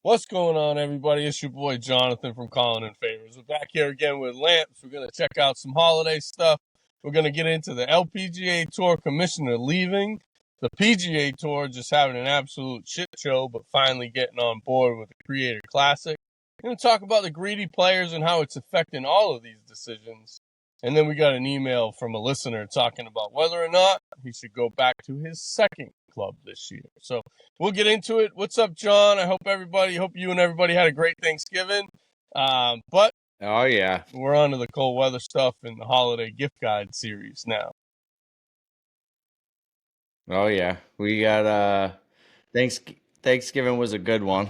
What's going on, everybody? It's your boy Jonathan from Calling in Favors. We're back here again with Lamps. We're going to check out some holiday stuff. We're going to get into the LPGA Tour commissioner leaving, the PGA Tour just having an absolute shit show, but finally getting on board with the Creator Classic. We're going to talk about the greedy players and how it's affecting all of these decisions. And then we got an email from a listener talking about whether or not he should go back to his second club this year. So we'll get into it. What's up, John? I hope you and everybody had a great Thanksgiving. But Oh yeah, we're on to the cold weather stuff and the holiday gift guide series now. oh yeah. We got Thanksgiving was a good one.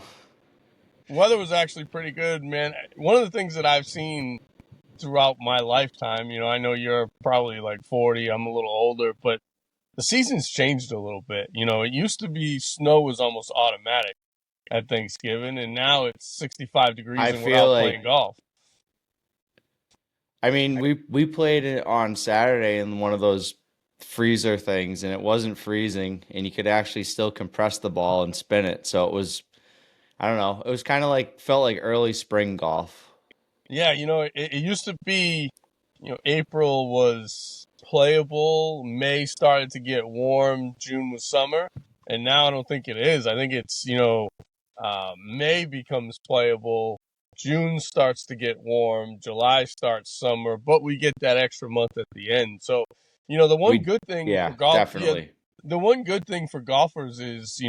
Weather was actually pretty good, man. One of the things that I've seen throughout my lifetime, I know you're probably like 40, I'm a little older, but the season's changed a little bit. It used to be snow was almost automatic at Thanksgiving, and now it's 65 degrees I and we're feel out like playing golf. we played it on Saturday in one of those freezer things, and it wasn't freezing, and you could actually still compress the ball and spin it. So it was, I don't know, it was kind of like felt like early spring golf. Yeah, it used to be, April was playable, May started to get warm, June was summer, and now I don't think it is. I think it's, May becomes playable, June starts to get warm, July starts summer, but we get that extra month at the end. So, the one good thing for Yeah, golf, definitely. the one good thing for golfers is,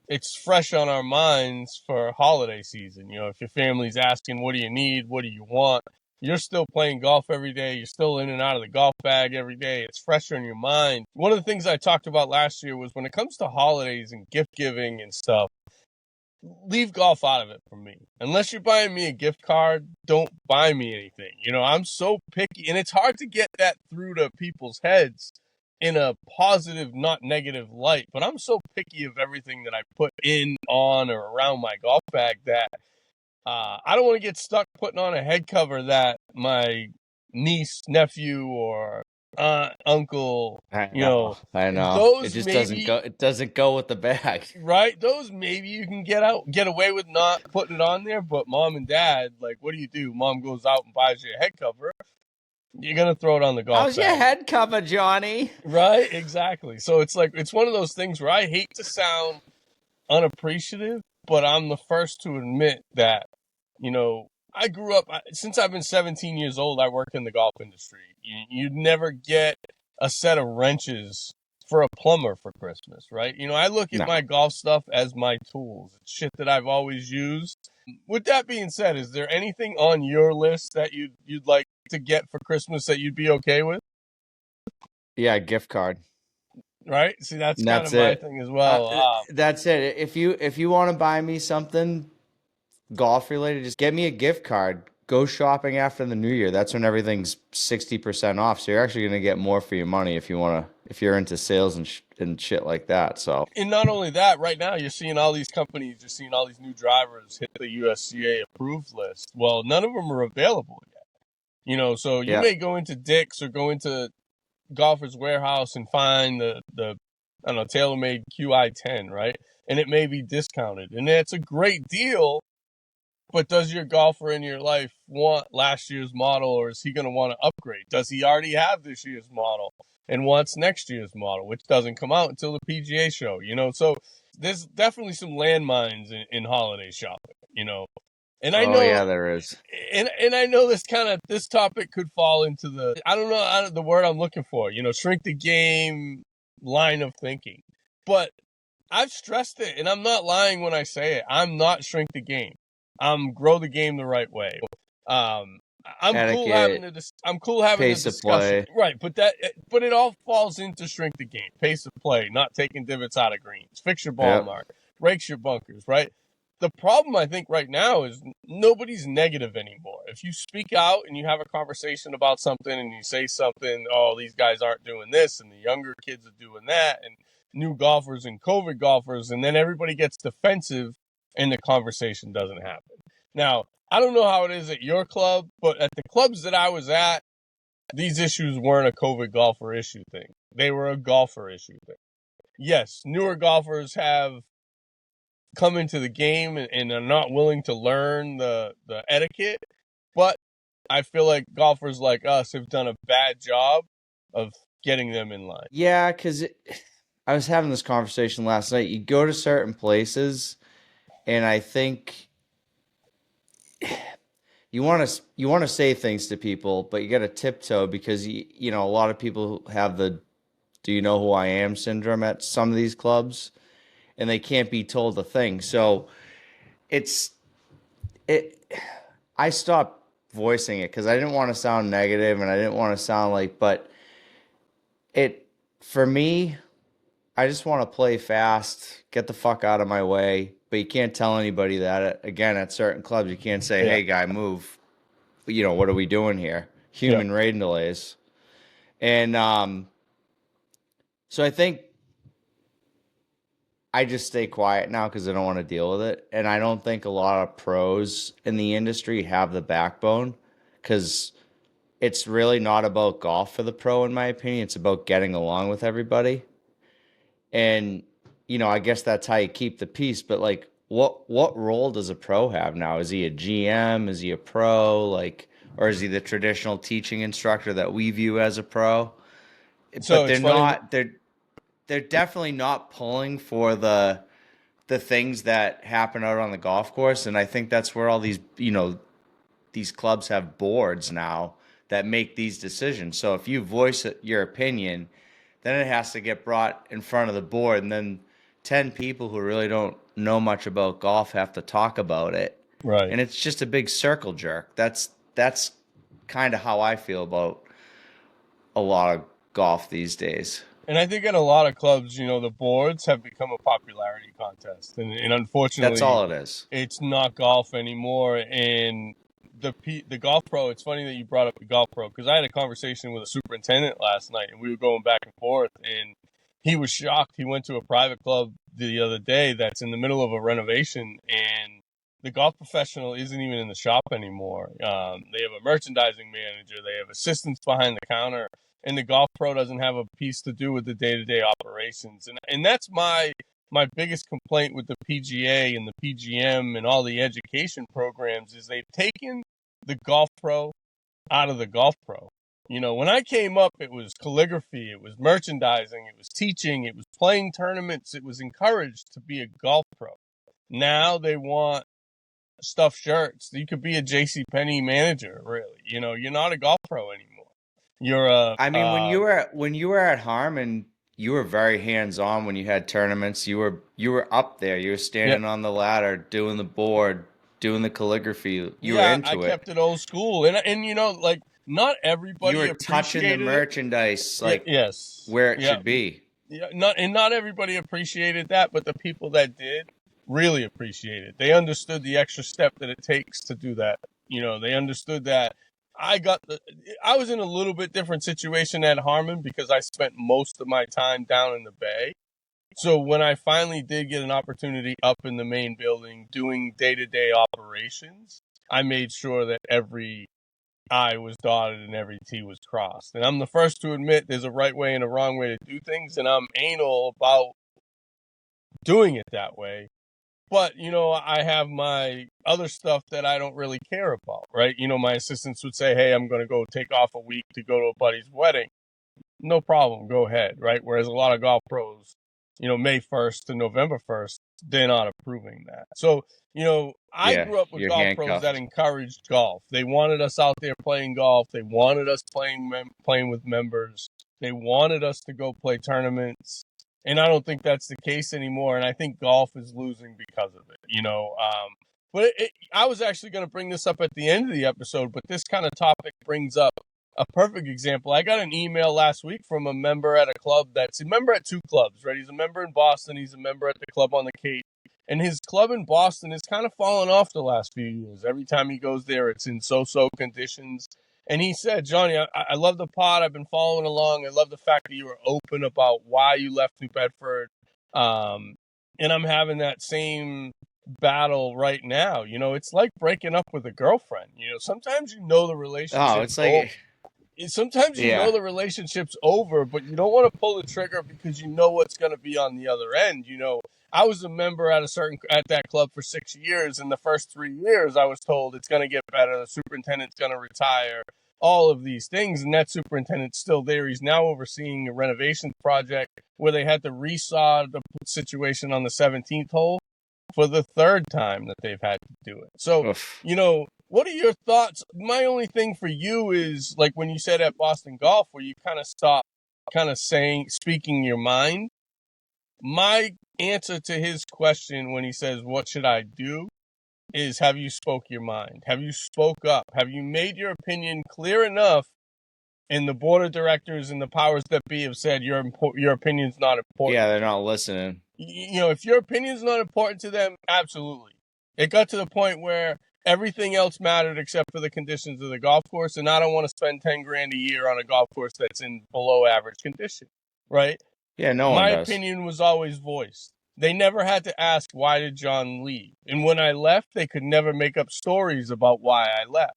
it's fresh on our minds for holiday season. If your family's asking, what do you need? What do you want? You're still playing golf every day. You're still in and out of the golf bag every day. It's fresh on your mind. One of the things I talked about last year was when it comes to holidays and gift giving and stuff, leave golf out of it for me. Unless you're buying me a gift card, don't buy me anything. I'm so picky, and it's hard to get that through to people's heads in a positive, not negative light. But I'm so picky of everything that I put in, on, or around my golf bag that I don't want to get stuck putting on a head cover that my niece, nephew, or aunt, uncle, I know. It those just doesn't go. maybe, It doesn't go with the bag. right? Those maybe you can get away with not putting it on there, but mom and dad, like, what do? Mom goes out and buys you a head cover. You're gonna throw it on the golf How's your bag, head cover, Johnny? right? Exactly. So it's one of those things where I hate to sound unappreciative, but I'm the first to admit that, I grew up, since I've been 17 years old, I work in the golf industry. You'd never get a set of wrenches for a plumber for Christmas, right? I look at No. my golf stuff as my tools. It's shit that I've always used. With that being said, is there anything on your list that you'd like to get for Christmas that you'd be okay with? Yeah, gift card. Right? See, that's And kind of that's my it. thing as well. That's it. If you want to buy me something golf related, just get me a gift card. Go shopping after the new year. That's when everything's 60% off. So you're actually gonna get more for your money if you're into sales and shit like that. So And not only that, right now you're seeing all these companies, you're seeing all these new drivers hit the USCA approved list. Well, none of them are available yet. So you yeah, may go into Dick's or go into Golfer's Warehouse and find the I don't know, TaylorMade QI10, right? And it may be discounted. And it's a great deal, but does your golfer in your life want last year's model, or is he going to want to upgrade? Does he already have this year's model and wants next year's model, which doesn't come out until the PGA show? So there's definitely some landmines in holiday shopping. And I oh know, yeah, there is. and I know this topic could fall into the the word I'm looking for. Shrink the game line of thinking, but I've stressed it, and I'm not lying when I say it. I'm not shrink the game. I'm grow the game the right way. Um, Etiquette, I'm cool having the pace of discussion, play. right? But it all falls into shrink the game, pace of play, not taking divots out of greens, fix your ball Yep. mark, rakes your bunkers, right? The problem I think right now is nobody's negative anymore. If you speak out and you have a conversation about something and you say something, oh, these guys aren't doing this and the younger kids are doing that, and new golfers and COVID golfers, and then everybody gets defensive and the conversation doesn't happen. Now, I don't know how it is at your club, but at the clubs that I was at, these issues weren't a COVID golfer issue thing. They were a golfer issue thing. Yes, newer golfers have come into the game and are not willing to learn the etiquette. But I feel like golfers like us have done a bad job of getting them in line. Yeah, because I was having this conversation last night. You go to certain places, and I think you want to say things to people, but you got to tiptoe because a lot of people have the "Do you know who I am?" syndrome at some of these clubs, and they can't be told a thing. So it's it. I stopped voicing it because I didn't want to sound negative, and I didn't want to sound like, but it for me. I just want to play fast, get the fuck out of my way. But you can't tell anybody that. Again, at certain clubs, you can't say, Yeah, "Hey, guy, move." What are we doing here? yeah. Human rain delays. And so I think I just stay quiet now because I don't want to deal with it. And I don't think a lot of pros in the industry have the backbone because it's really not about golf for the pro, in my opinion. It's about getting along with everybody. And I guess that's how you keep the peace. But like, what role does a pro have now? Is he a GM? Is he a pro? Like, or is he the traditional teaching instructor that we view as a pro? So But it's they're funny. not. They're definitely not pulling for the things that happen out on the golf course. And I think that's where all these clubs have boards now that make these decisions. So if you voice your opinion, then it has to get brought in front of the board, and then 10 people who really don't know much about golf have to talk about it. Right. And it's just a big circle jerk. That's kind of how I feel about a lot of golf these days. And I think at a lot of clubs, the boards have become a popularity contest, and That's unfortunately, all it is. it's not golf anymore. And the golf pro. It's funny that you brought up the golf pro because I had a conversation with a superintendent last night, and we were going back and forth, and he was shocked. He went to a private club the other day that's in the middle of a renovation, and the golf professional isn't even in the shop anymore. They have a merchandising manager, they have assistants behind the counter, and the golf pro doesn't have a piece to do with the day-to-day operations. And that's my biggest complaint with the PGA and the PGM and all the education programs is they've taken the golf pro out of the golf pro. When I came up, it was calligraphy, it was merchandising, it was teaching, it was playing tournaments, it was encouraged to be a golf pro. Now they want stuffed shirts. You could be a J.C. Penney manager, really. You're not a golf pro anymore. You're a I mean, when you were at Harmon, you were very hands-on when you had tournaments. You were up there. You were yeah, standing on the ladder, doing the board, doing the calligraphy. You were yeah. I into it. kept it old school, and like not You everybody were touching the appreciated it. merchandise Yeah, like yes, where it yeah, should be. yeah. Not everybody appreciated that, but the people that did really appreciated it. They understood the extra step that it takes to do that. They understood that I got the. I was in a little bit different situation at Harmon because I spent most of my time down in the Bay. So when I finally did get an opportunity up in the main building doing day-to-day operations, I made sure that every I was dotted and every T was crossed. And I'm the first to admit there's a right way and a wrong way to do things, and I'm anal about doing it that way. But, I have my other stuff that I don't really care about, right? My assistants would say, hey, I'm going to go take off a week to go to a buddy's wedding. No problem, go ahead, right? Whereas a lot of golf pros, May 1st to November 1st, they're not approving that. So, I Yeah, grew up with you're golf pros that handcuffed. encouraged golf. They wanted us out there playing golf. They wanted us playing with members. They wanted us to go play tournaments. And I don't think that's the case anymore. And I think golf is losing because of it. But I was actually going to bring this up at the end of the episode, but this kind of topic brings up a perfect example. I got an email last week from a member at a club that's a member at two clubs, right? He's a member in Boston. He's a member at the club on the Cape. And his club in Boston has kind of fallen off the last few years. Every time he goes there, it's in so-so conditions. And he said, Johnny, I love the pod. I've been following along. I love the fact that you were open about why you left New Bedford. And I'm having that same battle right now. It's like breaking up with a girlfriend. Sometimes the Oh, relationship's it's over. like sometimes you know Yeah. the relationship's over, but you don't want to pull the trigger because you know what's going to be on the other end. I was a member at that club for 6 years. In the first 3 years, I was told it's going to get better. The superintendent's going to retire. All of these things, and that superintendent's still there. He's now overseeing a renovation project where they had to resod the situation on the 17th hole for the third time that they've had to do it. So, Oof. what are your thoughts? My only thing for you is like when you said at Boston Golf, where you kind of stop, speaking your mind. My answer to his question when he says, "What should I do?" is, have you spoke your mind? Have you spoke up? Have you made your opinion clear enough? And the board of directors and the powers that be have said your opinion's not important. Yeah, they're not listening. If your opinion's not important to them, absolutely. It got to the point where everything else mattered except for the conditions of the golf course, and I don't want to spend 10 grand a year on a golf course that's in below average condition, right? Yeah, no one My does. opinion was always voiced. They never had to ask, why did John leave? And when I left, they could never make up stories about why I left.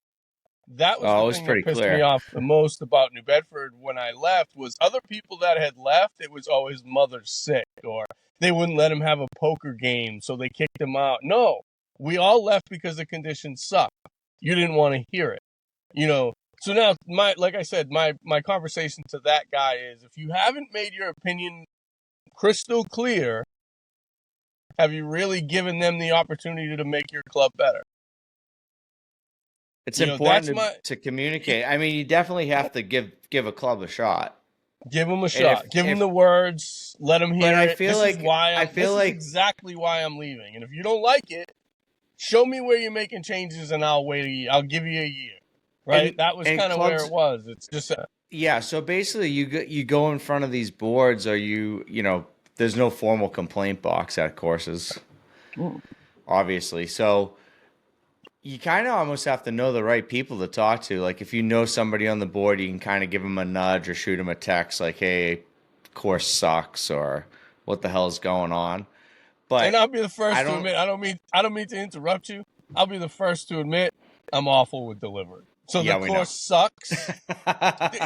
That was Oh, the it was thing that pretty pissed me clear. off the most about New Bedford when I left was other people that had left, it was always mother's sick, or they wouldn't let him have a poker game, so they kicked him out. No, we all left because the conditions sucked. You didn't want to hear it. So now like I said, my conversation to that guy is, if you haven't made your opinion crystal clear, have you really given them the opportunity to make your club better? It's That's important to communicate. I mean, you definitely have to give a club a shot. Give them a And shot. Give them the words. Let them but hear it. This is exactly why I'm leaving. And if you don't like it, show me where you're making changes, and I'll wait. I'll give you a year. Right? That was kind of where it was. It's just yeah. So basically, you go in front of these boards, or there's no formal complaint box at courses, obviously. So you kind of almost have to know the right people to talk to. Like if you know somebody on the board, you can kind of give them a nudge or shoot them a text like, "Hey, course sucks," or "What the hell's going on?" But and I'll be the first to admit, I don't mean to interrupt you. I'll be the first to admit I'm awful with delivery. So the course sucks.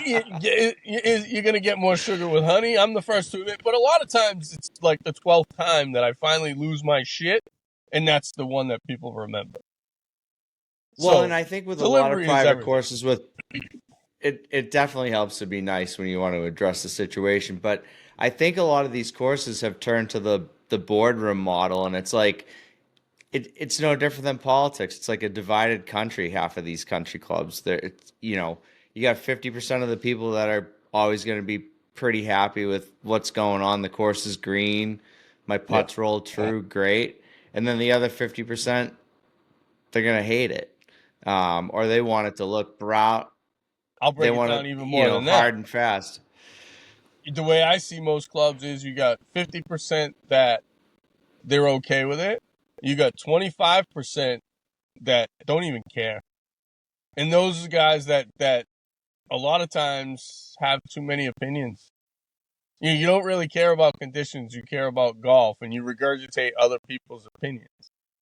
You're going to get more sugar with honey. I'm the first to admit. But a lot of times it's like the 12th time that I finally lose my shit, and that's the one that people remember. Well, and I think with a lot of private courses, it definitely helps to be nice when you want to address the situation. But I think a lot of these courses have turned to the boardroom model, and it's like it's no different than politics. It's like a divided country. Half of these country clubs, you got 50% of the people that are always going to be pretty happy with what's going on. The course is green, my putts rolled true, great, and then the other 50%, they're going to hate it, or they want it to look brown. I'll break it down even more than that. Hard and fast. The way I see most clubs is you got 50% that they're okay with it. You got 25% that don't even care. And those are guys that a lot of times have too many opinions. You don't really care about conditions. You care about golf, and you regurgitate other people's opinions.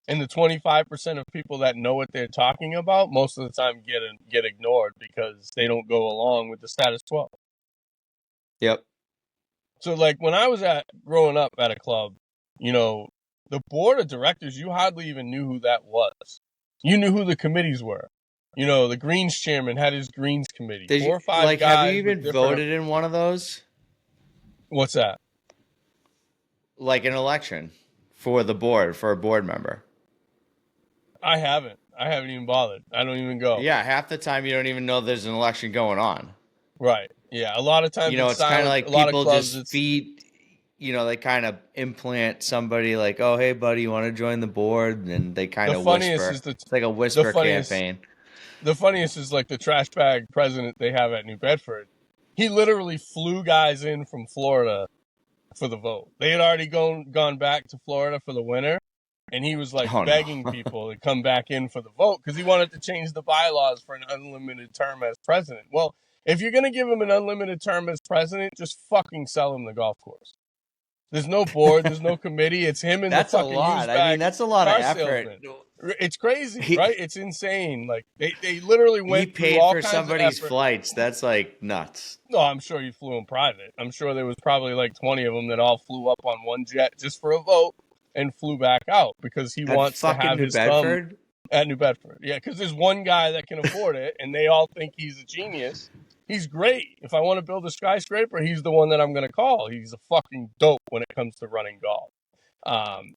And the 25% of people that know what they're talking about, most of the time get ignored because they don't go along with the status quo. Yep. So like when I was growing up at a club, the board of directors, you hardly even knew who that was. You knew who the committees were. The greens chairman had his greens committee. 4 or 5 guys. Have you even voted in one of those? What's that? Like an election for the board, for a board member. I haven't even bothered. I don't even go. Yeah, half the time you don't even know there's an election going on. Right. Yeah, a lot of times it's kind of like people just feed, they kind of implant somebody like, "Oh, hey, buddy, you want to join the board?" And they kind of whisper. It's like a whisper campaign. The funniest is like the trash bag president they have at New Bedford. He literally flew guys in from Florida for the vote. They had already gone back to Florida for the winter, and he was like begging people to come back in for the vote because he wanted to change the bylaws for an unlimited term as president. Well, if you're going to give him an unlimited term as president, just fucking sell him the golf course. There's no board. There's no committee. It's him and the That's a fucking lot. I mean, used-back that's a lot of car effort. salesman. It's crazy, He right? It's insane. Like they literally he went through paid all for kinds of somebody's effort. flights. That's like nuts. No, I'm sure he flew in private. I'm sure there was probably like 20 of them that all flew up on one jet just for a vote and flew back out because he At wants to fucking have New his thumb Bedford? at New Bedford. Yeah, because there's one guy that can afford it, and they all think he's a genius. He's great. If I want to build a skyscraper, he's the one that I'm going to call. He's a fucking dope when it comes to running golf.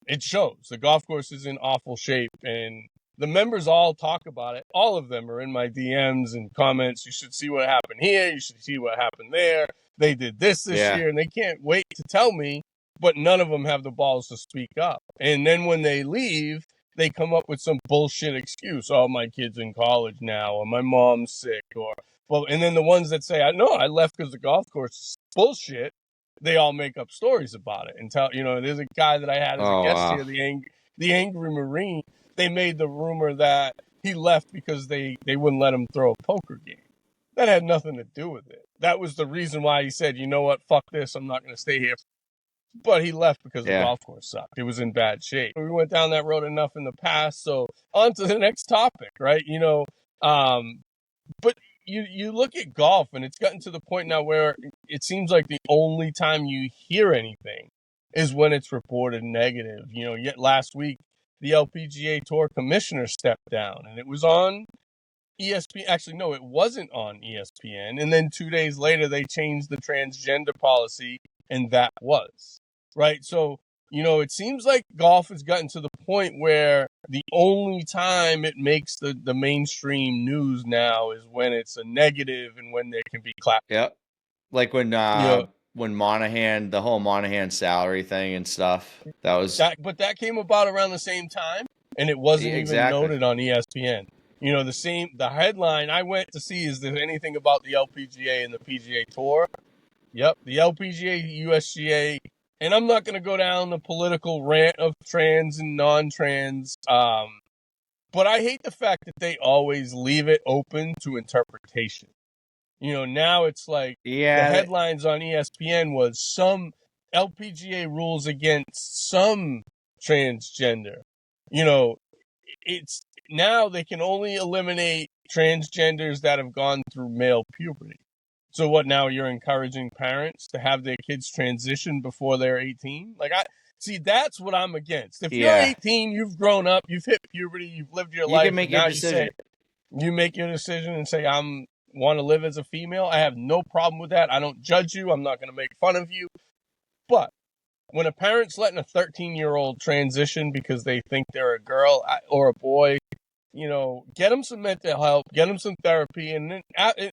It shows. The golf course is in awful shape, and the members all talk about it. All of them are in my DMs and comments. You should see what happened here. You should see what happened there. They did this Yeah. year, and they can't wait to tell me, but none of them have the balls to speak up. And then when they leave, they come up with some bullshit excuse. Oh, my kid's in college now, or my mom's sick, or well, and then the ones that say, I left because the golf course is bullshit. They all make up stories about it and tell, there's a guy that I had as a Oh guest wow. here, the angry Marine. They made the rumor that he left because they wouldn't let him throw a poker game. That had nothing to do with it. That was the reason why he said, you know what, fuck this, I'm not going to stay here. But he left because the Yeah. golf course sucked. It was in bad shape. We went down that road enough in the past. So on to the next topic, right? But you look at golf, and it's gotten to the point now where it seems like the only time you hear anything is when it's reported negative. Yet last week the LPGA Tour commissioner stepped down, and it was on ESPN. Actually, no, it wasn't on ESPN. And then 2 days later, they changed the transgender policy, and that was right. So it seems like golf has gotten to the point where the only time it makes the mainstream news now is when it's a negative and when there can be clap. Yep. Like You know when Monahan, the whole Monahan salary thing and stuff. That was but that came about around the same time, and it wasn't even exactly. noted on ESPN. The headline I went to see, is there anything about the LPGA and the PGA Tour? Yep, the LPGA, USGA, and I'm not going to go down the political rant of trans and non-trans, but I hate the fact that they always leave it open to interpretation. Now it's like the Yeah, headlines on ESPN was some LPGA rules against some transgender. It's now they can only eliminate transgenders that have gone through male puberty. So what now, you're encouraging parents to have their kids transition before they're 18? Like, I see, that's what I'm against. If you're yeah. 18, you've grown up, you've hit puberty, you've lived your You can life, make and your now decision. you make your decision and say, I'm want to live as a female. I have no problem with that. I don't judge you. I'm not going to make fun of you. But when a parent's letting a 13-year-old transition because they think they're a girl or a boy, get them some mental help, get them some therapy, and then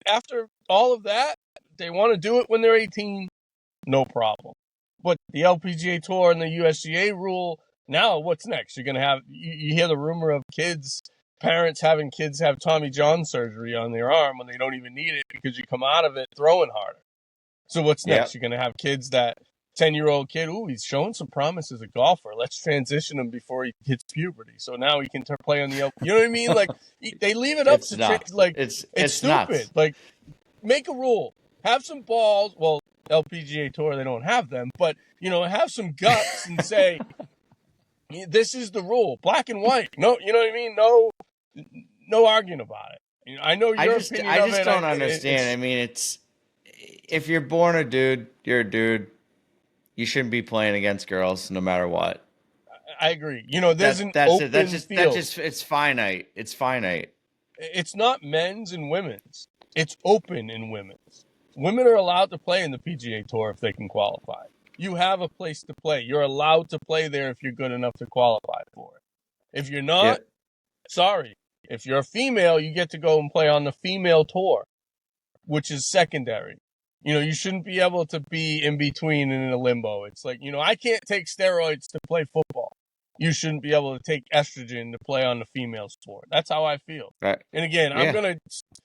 after all of that, they want to do it when they're 18, no problem. But the LPGA Tour and the USGA rule, now what's next? You're going to have, you hear the rumor of parents having kids have Tommy John surgery on their arm when they don't even need it because you come out of it throwing harder. So what's next? Yep. You're going to have kids 10-year-old kid, he's showing some promise as a golfer. Let's transition him before he hits puberty. So now he can play on the LP. You know what I mean? Like, they leave it up It's to nuts. like, it's It's stupid. nuts. Like, make a rule. Have some balls. Well, LPGA Tour, they don't have them, but have some guts and say, this is the rule, black and white. No, you know what I mean? No arguing about it. I know your opinion I of just it. don't understand. I mean, it's if you're born a dude, you're a dude. You shouldn't be playing against girls no matter what. I agree. There's an That's it. open field. It's finite. It's finite. It's not men's and women's. It's open in women's. Women are allowed to play in the PGA Tour if they can qualify. You have a place to play. You're allowed to play there if you're good enough to qualify for it. If you're not, Yep. sorry. If you're a female, you get to go and play on the female tour, which is secondary. You shouldn't be able to be in between and in a limbo. It's like, I can't take steroids to play football. You shouldn't be able to take estrogen to play on the female sport. That's how I feel. Right. And again, Yeah.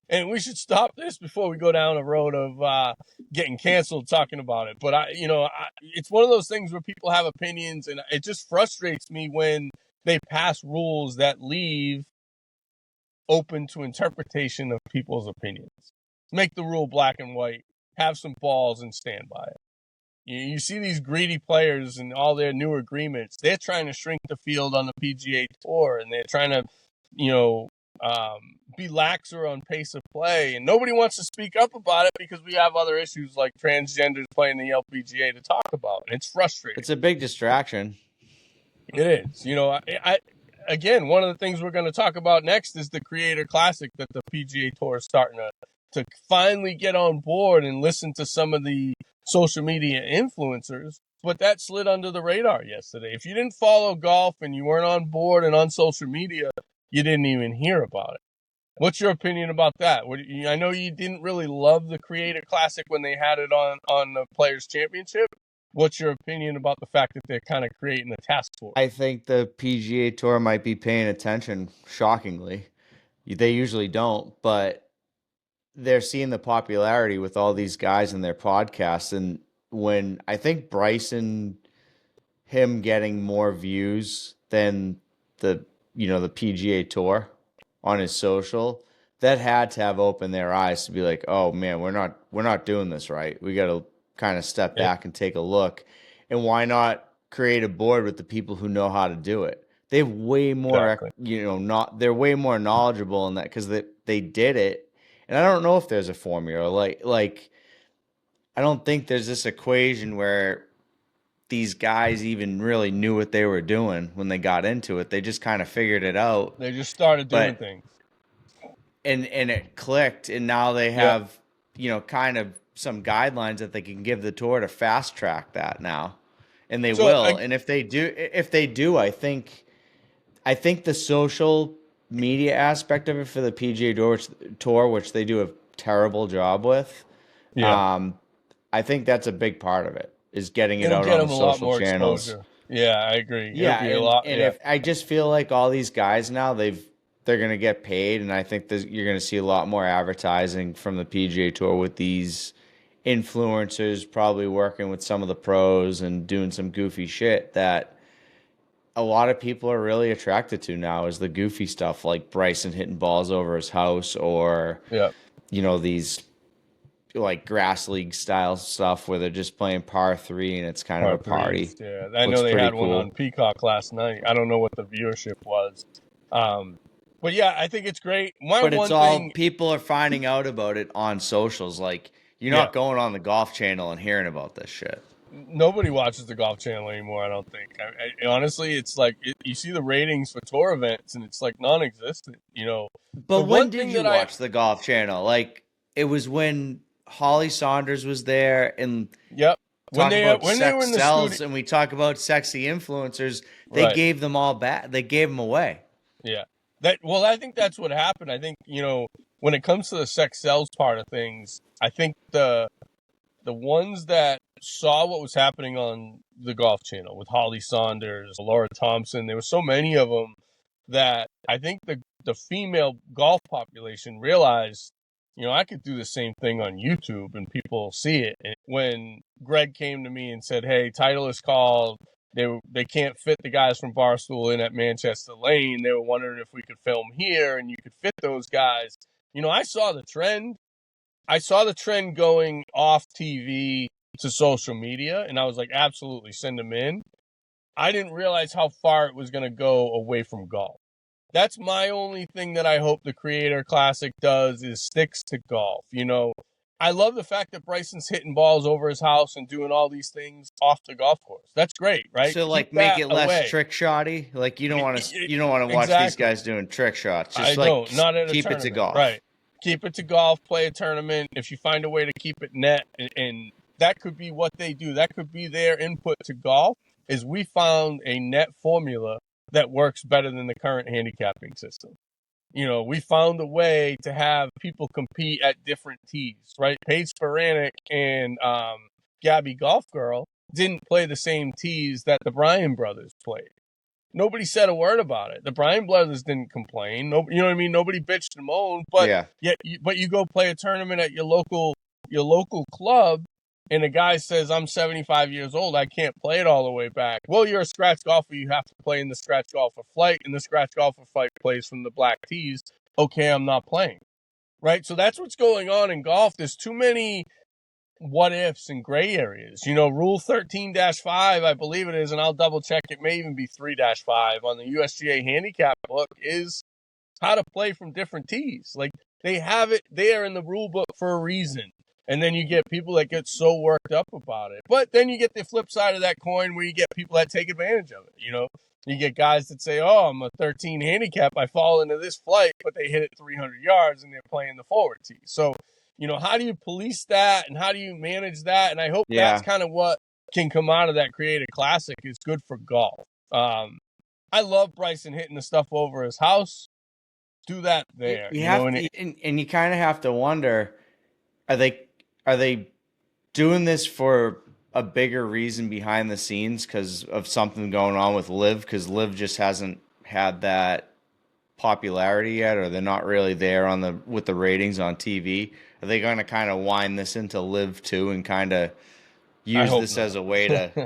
and we should stop this before we go down a road of getting canceled talking about it. But it's one of those things where people have opinions, and it just frustrates me when they pass rules that leave open to interpretation of people's opinions. Make the rule black and white. Have some balls and stand by it. You see these greedy players and all their new agreements. They're trying to shrink the field on the PGA Tour, and they're trying to, you know, be laxer on pace of play. And nobody wants to speak up about it because we have other issues like transgenders playing the LPGA to talk about, and it's frustrating. It's a big distraction. It is. You know, again, one of the things we're going to talk about next is the Creator Classic that the PGA Tour is starting to finally get on board and listen to some of the social media influencers. But that slid under the radar yesterday. If you didn't follow golf and you weren't on board and on social media, you didn't even hear about it. What's your opinion about that? I know you didn't really love the Creator Classic when they had it on the Players Championship. What's your opinion about the fact that they're kind of creating a task force? I think the PGA Tour might be paying attention, shockingly. They usually don't, but they're seeing the popularity with all these guys in their podcasts. And when I think Bryson, him getting more views than the PGA Tour on his social, that had to have opened their eyes to be like, oh man, we're not doing this right. We got to kind of step back and take a look. And why not create a board with the people who know how to do it? They have way more, Exactly. they're way more knowledgeable in that because they did it. And I don't know if there's a formula. Like I don't think there's this equation where these guys even really knew what they were doing when they got into it. They just kind of figured it out. They just started doing But things. and it clicked, and now they Yeah. have kind of some guidelines that they can give the tour to fast track that now, and they So will. And if they do, I think the social media aspect of it for the Tour, which they do a terrible job with, yeah, I think that's a big part of it, is getting it it'll out get on the them a lot social more channels. exposure. Yeah, I agree. It'll Yeah, be a lot. and Yeah, if I just feel like all these guys now they're gonna get paid, and I think you're gonna see a lot more advertising from the PGA Tour with these influencers probably working with some of the pros and doing some goofy shit that a lot of people are really attracted to now, is the goofy stuff like Bryson hitting balls over his house, or yeah. these like grass league style stuff where they're just playing par three and it's kind of a Part threes. party. Yeah, I know Looks they pretty had one cool. on Peacock last night. I don't know what the viewership was, um, but yeah, I think it's great. My But it's one all thing, people are finding out about it on socials. Like you're yeah, not going on the Golf Channel and hearing about this shit. nobody watches the Golf Channel anymore. I don't think. Honestly, it's like you see the ratings for tour events, and it's like non-existent. But The when one did thing you that I watch the Golf Channel? Like it was when Holly Saunders was there and yep talk about when they were sex in the studio, sells and we talk about sexy influencers, they right? gave them all back. They gave them away. Yeah. I think that's what happened. I think, when it comes to the sex sells part of things, I think the ones that saw what was happening on the Golf Channel with Holly Saunders, Laura Thompson, there were so many of them that I think the female golf population realized, I could do the same thing on YouTube and people see it. And when Greg came to me and said, "Hey, title is called," they can't fit the guys from Barstool in at Manchester Lane. They were wondering if we could film here and you could fit those guys. I saw the trend. I saw the trend going off TV to social media, and I was like, absolutely, send them in. I didn't realize how far it was going to go away from golf. That's my only thing that I hope the Creator Classic does, is sticks to golf. I love the fact that Bryson's hitting balls over his house and doing all these things off the golf course. That's great, right? So Keep like make that it less away. trick shotty. Like you don't want to watch these Exactly. guys doing trick shots. I Just like don't. Not at a keep it to tournament. golf. Right. Keep it to golf, play a tournament. If you find a way to keep it net, and that could be what they do. That could be their input to golf, is we found a net formula that works better than the current handicapping system. We found a way to have people compete at different tees, right? Paige Spiranek and Gabby Golf Girl didn't play the same tees that the Bryan brothers played. Nobody said a word about it. The Bryan brothers didn't complain. No, you know what I mean? Nobody bitched and moaned. But Yeah. but you go play a tournament at your local club, and a guy says, "I'm 75 years old. I can't play it all the way back." Well, you're a scratch golfer. You have to play in the scratch golfer flight, and the scratch golfer flight plays from the black tees. Okay, I'm not playing. Right. So that's what's going on in golf. There's too many what ifs and gray areas. Rule 13-5, I believe it is, and I'll double check. It may even be 3-5 on the USGA handicap book, is how to play from different tees. Like, they have it there in the rule book for a reason. And then you get people that get so worked up about it. But then you get the flip side of that coin where you get people that take advantage of it. You get guys that say, oh, I'm a 13 handicap. I fall into this flight, but they hit it 300 yards and they're playing the forward tee. So, how do you police that and how do you manage that? And I hope that's kind of what can come out of that Creative Classic is good for golf. I love Bryson hitting the stuff over his house. Do that there. You and you kind of have to wonder, are they doing this for a bigger reason behind the scenes because of something going on with Liv? Because Liv just hasn't had that popularity yet, or they're not really there with the ratings on TV. Are they going to kind of wind this into Liv too and kind of use this as a way to,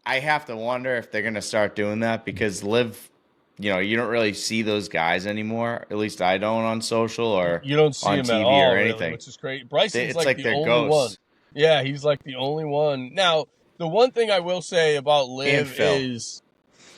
I have to wonder if they're going to start doing that because Liv, you don't really see those guys anymore. At least I don't on social or you don't see on him TV at all, or anything, really, which is great. Bryson's it's like the they're only ghosts. one. Yeah, he's like the only one. Now, the one thing I will say about Liv is,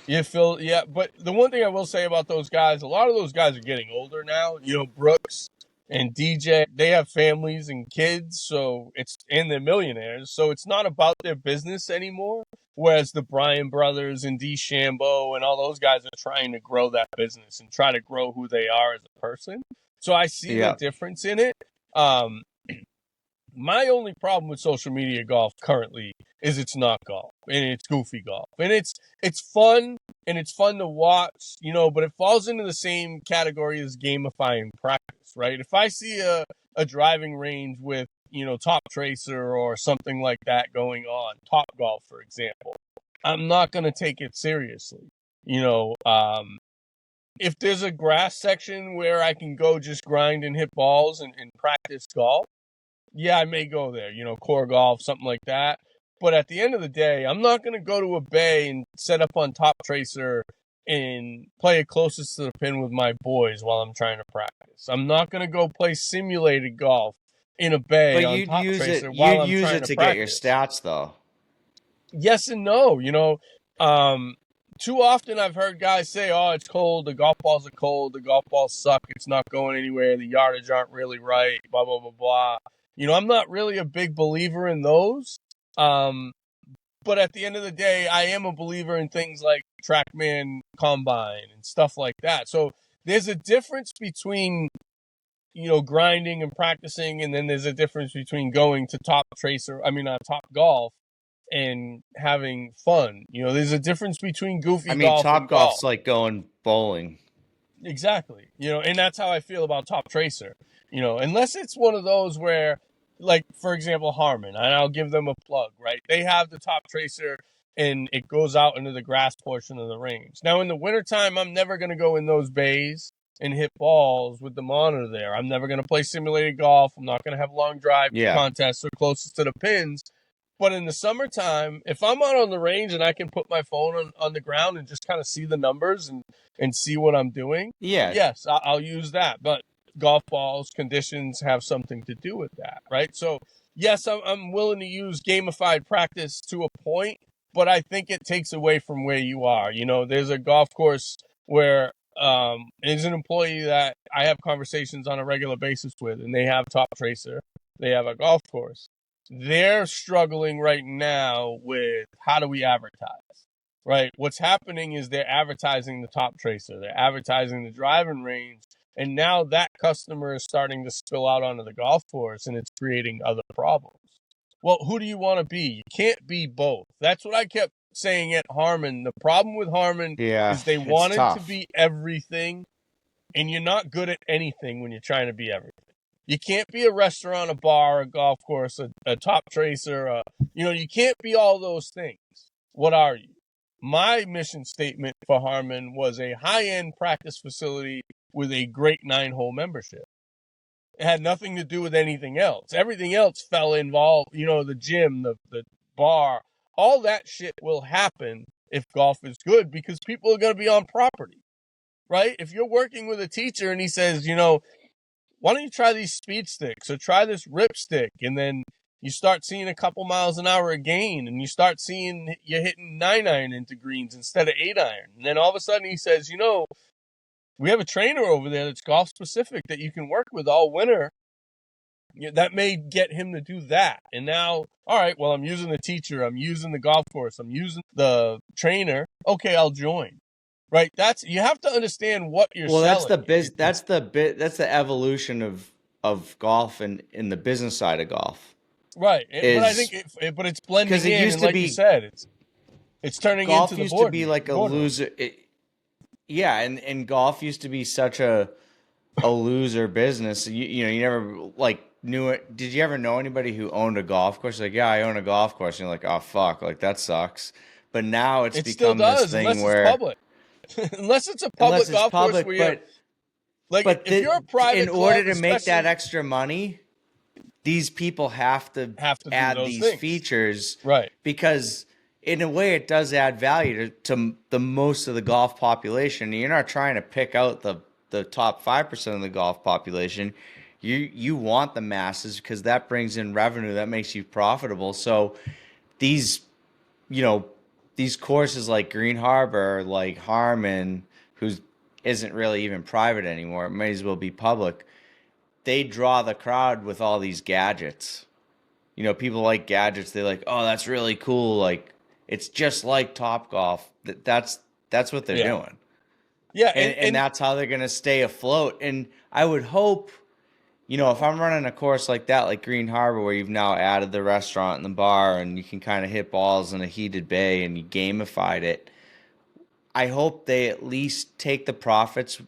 Phil, yeah, but the one thing I will say about those guys, a lot of those guys are getting older now. Brooks and DJ, they have families and kids, and they're millionaires, so it's not about their business anymore. Whereas the Bryan brothers and DeChambeau and all those guys are trying to grow that business and try to grow who they are as a person. So I see the difference in it. My only problem with social media golf currently is it's not golf and it's goofy golf and it's fun and it's fun to watch, but it falls into the same category as gamifying practice, right? If I see a driving range with, Top Tracer or something like that going on, Top Golf, for example, I'm not going to take it seriously. If there's a grass section where I can go just grind and hit balls and practice golf, yeah, I may go there, core golf, something like that. But at the end of the day, I'm not going to go to a bay and set up on Top Tracer and play it closest to the pin with my boys while I'm trying to practice. I'm not going to go play simulated golf in a bay on Top Tracer while I'm trying to practice. You'd use it to get your stats, though. Yes and no. Too often I've heard guys say, oh, it's cold, the golf balls are cold, the golf balls suck, it's not going anywhere, the yardage aren't really right, blah, blah, blah, blah. I'm not really a big believer in those. But at the end of the day, I am a believer in things like TrackMan Combine and stuff like that. So there's a difference between, grinding and practicing, and then there's a difference between going to Top Golf and having fun. There's a difference between goofy golf Top and Golf's golf. Like going bowling. Exactly. And that's how I feel about Top Tracer. Unless it's one of those where, like, for example, Harmon, and I'll give them a plug, right? They have the Top Tracer and it goes out into the grass portion of the range. Now, in the wintertime, I'm never going to go in those bays and hit balls with the monitor there. I'm never going to play simulated golf. I'm not going to have long drive contests or closest to the pins. But in the summertime, if I'm out on the range and I can put my phone on the ground and just kind of see the numbers and see what I'm doing, yes, I'll use that. But golf balls, conditions have something to do with that, right? So, yes, I'm willing to use gamified practice to a point, but I think it takes away from where you are. There's a golf course where there's an employee that I have conversations on a regular basis with, and they have Top Tracer. They have a golf course. They're struggling right now with how do we advertise, right? What's happening is they're advertising the Top Tracer. They're advertising the driving range. And now that customer is starting to spill out onto the golf course and it's creating other problems. Well, who do you want to be? You can't be both. That's what I kept saying at Harmon. The problem with Harmon is they wanted to be everything, and you're not good at anything when you're trying to be everything. You can't be a restaurant, a bar, a golf course, a Top Tracer. You can't be all those things. What are you? My mission statement for Harmon was a high-end practice facility with a great 9-hole membership. It had nothing to do with anything else. Everything else fell involved, the gym, the bar, all that shit will happen if golf is good because people are going to be on property, right? If you're working with a teacher and he says, why don't you try these speed sticks or try this rip stick? And then you start seeing a couple miles an hour of gain, and you start seeing you're hitting 9-iron into greens instead of 8-iron. And then all of a sudden he says, we have a trainer over there that's golf specific that you can work with all winter. That may get him to do that. And now, all right, well, I'm using the teacher, I'm using the golf course, I'm using the trainer. Okay, I'll join. Right? You have to understand what you're selling. That's the evolution of golf and in the business side of golf. Right. But I think but it's blending because it in, used and to like be, you said, it's turning golf into the used board to be game, like a boardroom. loser. Yeah, and golf used to be such a loser business. You never like knew it. Did you ever know anybody who owned a golf course? Like, yeah, I own a golf course. And you're like, oh fuck, like that sucks. But now it's It still become this does, thing unless where it's public. Unless it's a public golf course where you're like, if you're a private in order club, to make that especially, extra money, these people have to add do those these things. features, right? Because in a way, it does add value to the most of the golf population. You're not trying to pick out the top 5% of the golf population. You want the masses because that brings in revenue, that makes you profitable. So these, these courses like Green Harbor, like Harmon, who isn't really even private anymore, it may as well be public. They draw the crowd with all these gadgets. People like gadgets. They're like, oh, that's really cool. Like, it's just like Topgolf. That's what they're doing. Yeah, and that's how they're gonna stay afloat. And I would hope, if I'm running a course like that, like Green Harbor, where you've now added the restaurant and the bar, and you can kind of hit balls in a heated bay, and you gamified it. I hope they at least take the profits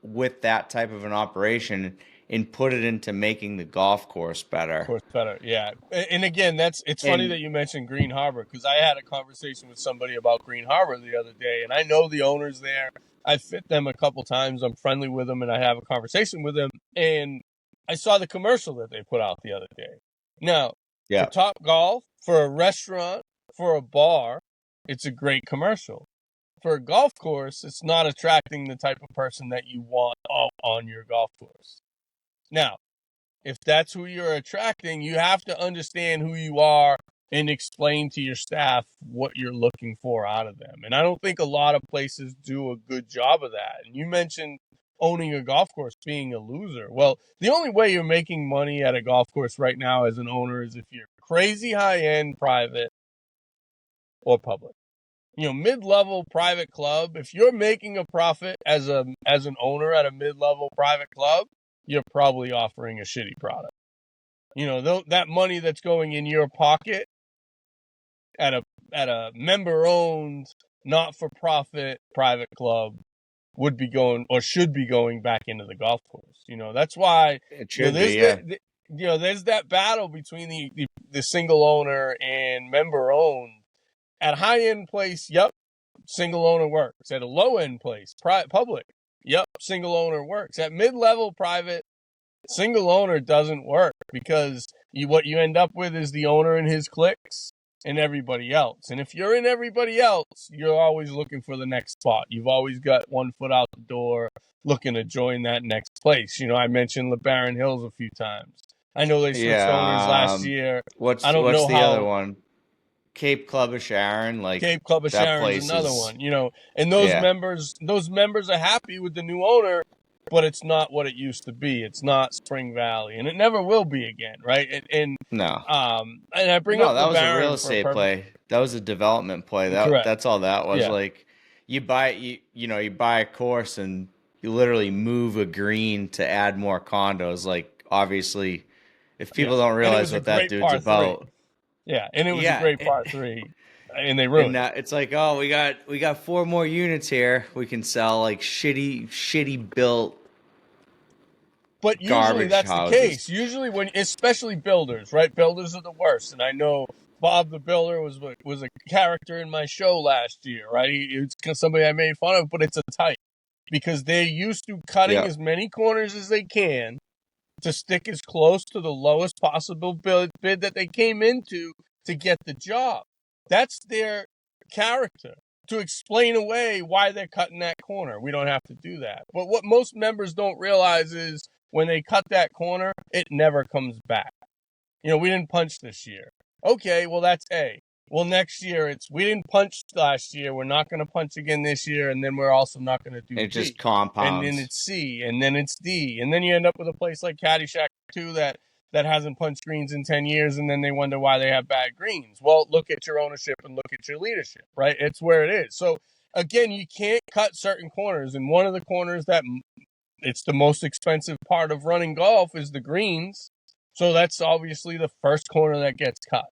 with that type of an operation and put it into making the golf course better. Yeah. And again, it's funny that you mentioned Green Harbor, because I had a conversation with somebody about Green Harbor the other day, and I know the owners there. I've fit them a couple times. I'm friendly with them, and I have a conversation with them. And I saw the commercial that they put out the other day. Now, for Topgolf, for a restaurant, for a bar, it's a great commercial. For a golf course, it's not attracting the type of person that you want on your golf course. Now, if that's who you're attracting, you have to understand who you are and explain to your staff what you're looking for out of them. And I don't think a lot of places do a good job of that. And you mentioned owning a golf course being a loser. Well, the only way you're making money at a golf course right now as an owner is if you're crazy high-end private or public. Mid-level private club, if you're making a profit as an owner at a mid-level private club, you're probably offering a shitty product. That money that's going in your pocket at a member-owned, not-for-profit private club would be going, or should be going, back into the golf course. That's why it should be. There's that battle between the single owner and member-owned. At high-end place, yep, single owner works. At a low-end place, public, yep, single owner works. At mid-level private, single owner doesn't work, because what you end up with is the owner and his cliques and everybody else. And if you're in everybody else, you're always looking for the next spot. You've always got one foot out the door looking to join that next place. I mentioned LeBaron Hills a few times. I know they switched owners last year. What's the other one? Cape Club of Sharon, Cape Club of Sharon's another one, and those members are happy with the new owner, but it's not what it used to be. It's not Spring Valley, and it never will be again, right? And no, and I bring up that was a real estate play. That was a development play. That's all that was. Yeah. Like, you buy a course and you literally move a green to add more condos. Like, obviously, if people don't realize what that dude's about. Yeah, and it was a great par 3, and they ruined it. It's like, oh, we got 4 more units here. We can sell like shitty built. But usually that's houses. The case. Usually especially builders, right? Builders are the worst. And I know Bob the Builder was a character in my show last year, right? It's somebody I made fun of, but it's a type, because they're used to cutting as many corners as they can to stick as close to the lowest possible bid that they came into to get the job. That's their character, to explain away why they're cutting that corner. We don't have to do that. But what most members don't realize is when they cut that corner, it never comes back. We didn't punch this year. Okay, well, that's A. Well, next year we didn't punch last year. We're not going to punch again this year. And then we're also not going to do It B. just And then compounds. it's C. And then it's D. And then you end up with a place like Caddyshack 2 that hasn't punched greens in 10 years. And then they wonder why they have bad greens. Well, look at your ownership and look at your leadership, right? It's where it is. So, again, you can't cut certain corners. And one of the corners that it's the most expensive part of running golf is the greens. So that's obviously the first corner that gets cut.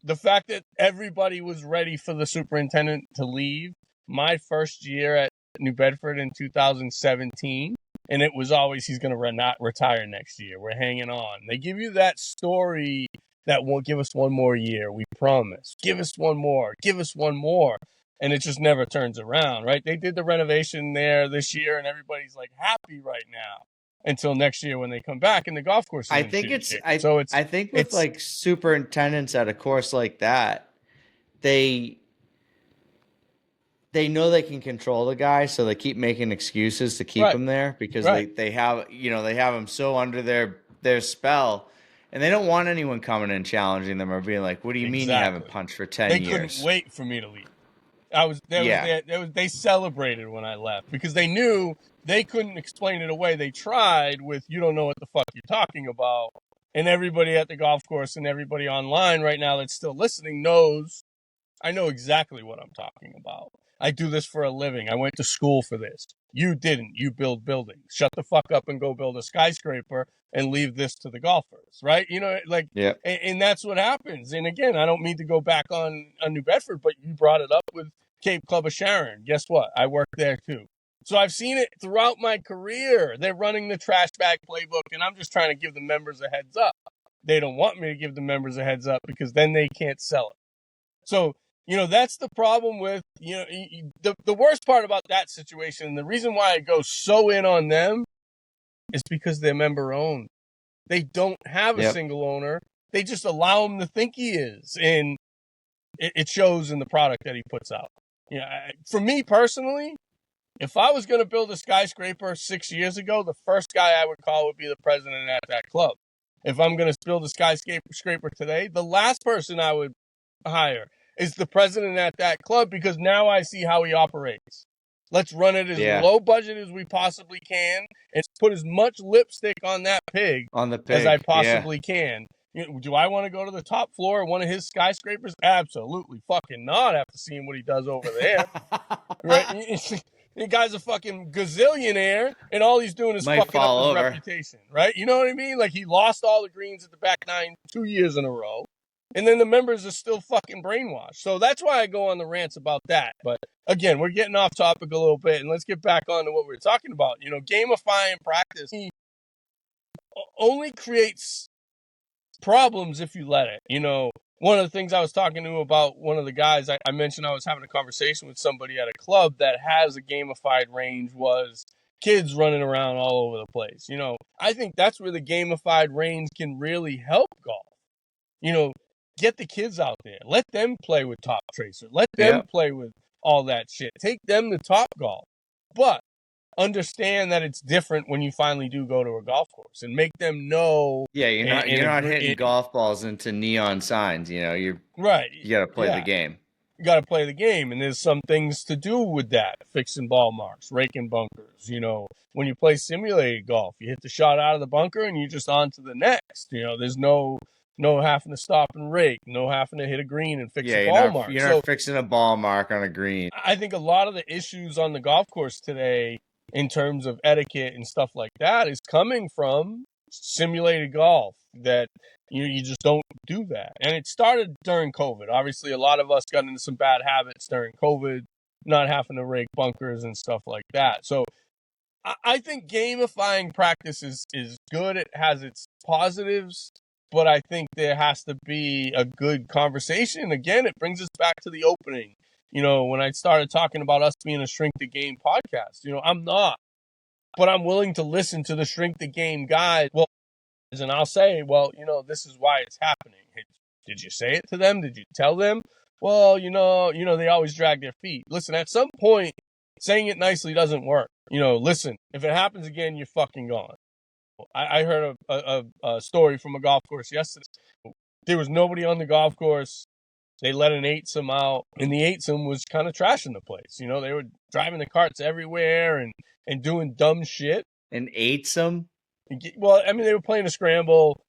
The fact that everybody was ready for the superintendent to leave my first year at New Bedford in 2017, and it was always he's going to not retire next year. We're hanging on. They give you that story that will give us one more year. We promise. Give us one more. Give us one more. And it just never turns around, right? They did the renovation there this year, and everybody's like happy right now until next year when they come back and the golf course is I in think shitty it's shape. I So I think with like superintendents at a course like that, they know they can control the guy, so they keep making excuses to keep right, him there because right. they have they have him so under their spell, and they don't want anyone coming and challenging them or being like, "What do you mean you haven't Exactly. punched for 10 They couldn't years?" wait for me to leave. Yeah. They celebrated when I left because they knew they couldn't explain it away. They tried with, you don't know what the fuck you're talking about. And everybody at the golf course and everybody online right now that's still listening knows I know exactly what I'm talking about. I do this for a living. I went to school for this. You didn't. You build buildings. Shut the fuck up and go build a skyscraper and leave this to the golfers, right? Yeah. And that's what happens. And again, I don't mean to go back on New Bedford, but you brought it up with Cape Club of Sharon. Guess what? I worked there too. So I've seen it throughout my career. They're running the trash bag playbook, and I'm just trying to give the members a heads up. They don't want me to give the members a heads up because then they can't sell it. So, that's the problem with, the worst part about that situation, and the reason why I go so in on them is because they're member owned. They don't have a Yep. single owner. They just allow him to think he is. And it shows in the product that he puts out. For me personally, if I was going to build a skyscraper 6 years ago, the first guy I would call would be the president at that club. If I'm going to build a skyscraper today, the last person I would hire is the president at that club because now I see how he operates. Let's run it as low budget as we possibly can and put as much lipstick on that pig On the as I pig. possibly can. Do I want to go to the top floor of one of his skyscrapers? Absolutely fucking not after seeing what he does over there. Right? The guy's a fucking gazillionaire, and all he's doing is Might fucking up fall his over. reputation, right? You know what I mean? Like, he lost all the greens at the back nine 2 years in a row, and then the members are still fucking brainwashed. So that's why I go on the rants about that. But again, we're getting off topic a little bit, and let's get back on to what we're talking about. Gamifying practice only creates problems if you let it. One of the things I was talking to about one of the guys, I mentioned I was having a conversation with somebody at a club that has a gamified range was kids running around all over the place. I think that's where the gamified range can really help golf. Get the kids out there. Let them play with Top Tracer. Let them play with all that shit. Take them to Top Golf. But understand that it's different when you finally do go to a golf course and make them know. Yeah, you're not hitting golf balls into neon signs. You're right. You got to play the game. You got to play the game, and there's some things to do with that: fixing ball marks, raking bunkers. When you play simulated golf, you hit the shot out of the bunker and you're just on to the next. There's no having to stop and rake, no having to hit a green and fix a ball mark. You're not fixing a ball mark on a green. I think a lot of the issues on the golf course today, in terms of etiquette and stuff like that, is coming from simulated golf, that you just don't do that. And it started during COVID. Obviously, a lot of us got into some bad habits during COVID, not having to rake bunkers and stuff like that. So I think gamifying practice is good. It has its positives, but I think there has to be a good conversation. Again, it brings us back to the opening. When I started talking about us being a Shrink the Game podcast, I'm not, but I'm willing to listen to the Shrink the Game guys. Well, and I'll say, well, this is why it's happening. Did you say it to them? Did you tell them? Well, they always drag their feet. Listen, at some point, saying it nicely doesn't work. listen, if it happens again, you're fucking gone. I heard a story from a golf course yesterday. There was nobody on the golf course. They let an eightsome out, and the eightsome was kind of trashing the place. They were driving the carts everywhere and doing dumb shit. An eightsome? Well, I mean, they were playing a scramble,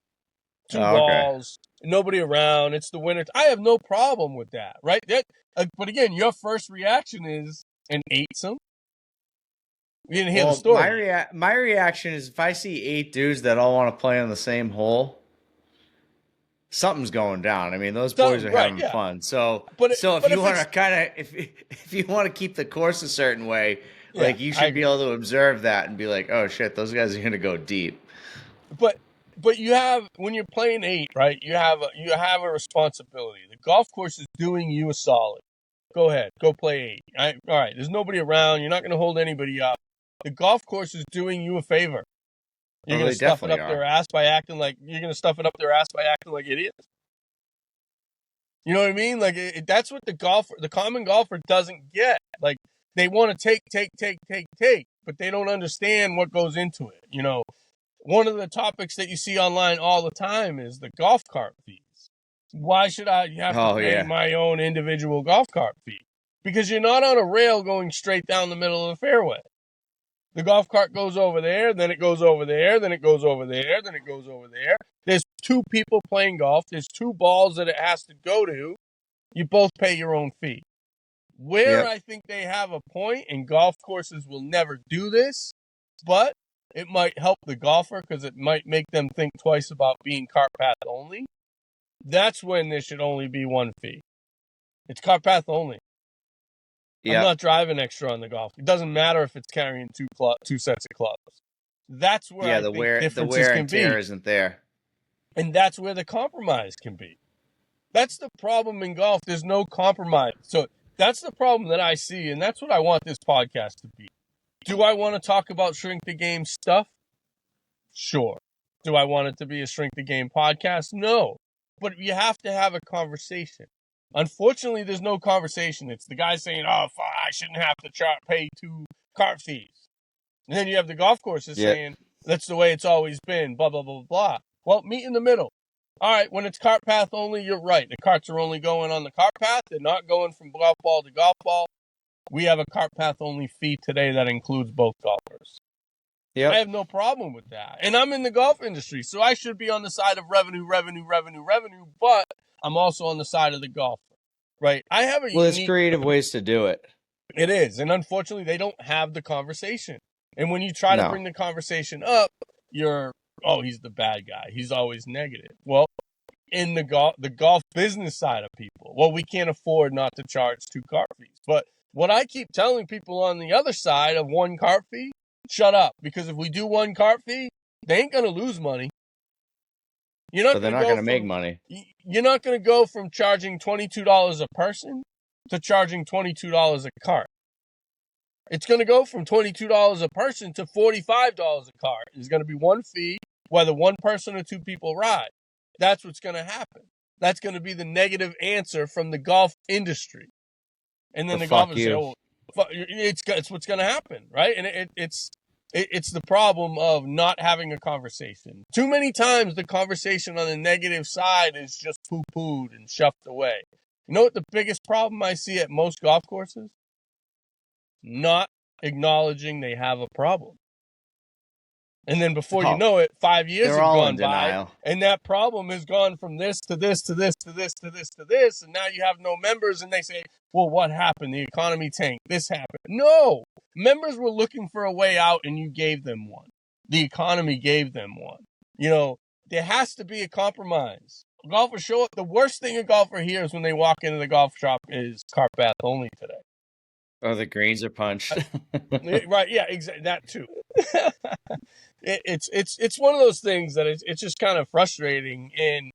two okay. balls, nobody around. It's the winter. I have no problem with that, right? But again, your first reaction is an eightsome. You didn't hear the story. My reaction is if I see 8 dudes that all want to play on the same hole, something's going down. I mean, those boys are having fun. So, if you want to if you want to keep the course a certain way, like you should be able to observe that and be like, oh shit, those guys are going to go deep. But you have, when you're playing 8, right? You have a responsibility. The golf course is doing you a solid. Go ahead, go play 8. All right, there's nobody around. You're not going to hold anybody up. The golf course is doing you a favor. You're going to stuff it up their ass by acting like idiots. You know what I mean? Like that's what the common golfer doesn't get. Like they want to take, but they don't understand what goes into it. One of the topics that you see online all the time is the golf cart fees. Why should I have to pay my own individual golf cart fee? Because you're not on a rail going straight down the middle of the fairway. The golf cart goes over there, then it goes over there, then it goes over there, then it goes over there. There's 2 people playing golf. There's 2 balls that it has to go to. You both pay your own fee. I think they have a point, and golf courses will never do this, but it might help the golfer because it might make them think twice about being cart path only. That's when there should only be 1 fee. It's cart path only. Yep. I'm not driving extra on the golf. It doesn't matter if it's carrying 2 sets of clubs. That's where the wear and tear isn't there. And that's where the compromise can be. That's the problem in golf. There's no compromise. So that's the problem that I see, and that's what I want this podcast to be. Do I want to talk about shrink the game stuff? Sure. Do I want it to be a shrink the game podcast? No. But you have to have a conversation. Unfortunately, there's no conversation. It's the guy saying, I shouldn't have to pay 2 cart fees. And then you have the golf courses saying, that's the way it's always been, blah, blah, blah, blah. Well, meet in the middle. All right, when it's cart path only, you're right. The carts are only going on the cart path. They're not going from golf ball to golf ball. We have a cart path only fee today that includes both golfers. Yep. I have no problem with that. And I'm in the golf industry, so I should be on the side of revenue, but I'm also on the side of the golfer, right? There's creative ways to do it. It is. And unfortunately, they don't have the conversation. And when you try to bring the conversation up, he's the bad guy. He's always negative. Well, in the golf business side of people, we can't afford not to charge 2 cart fees. But what I keep telling people on the other side of 1 cart fee, shut up. Because if we do 1 cart fee, they ain't going to lose money. But they're not going to make money. You're not going to go from charging $22 a person to charging $22 a cart. It's going to go from $22 a person to $45 a cart. There's going to be 1 fee, whether 1 person or 2 people ride. That's what's going to happen. That's going to be the negative answer from the golf industry. And then the golfers say, it's what's going to happen, right? And it's the problem of not having a conversation. Too many times the conversation on the negative side is just poo-pooed and shoved away. You know what the biggest problem I see at most golf courses? Not acknowledging they have a problem. And then before you know it, 5 years have gone by, and that problem has gone from this to this to this to this to this to this, and now you have no members, and they say, well, what happened? The economy tanked. This happened. No! Members were looking for a way out, and you gave them one. The economy gave them one. There has to be a compromise. Golfers show up. The worst thing a golfer hears when they walk into the golf shop is cart path only today. Oh, the greens are punched. Right, yeah, exactly. That too. It's one of those things that it's just kind of frustrating, and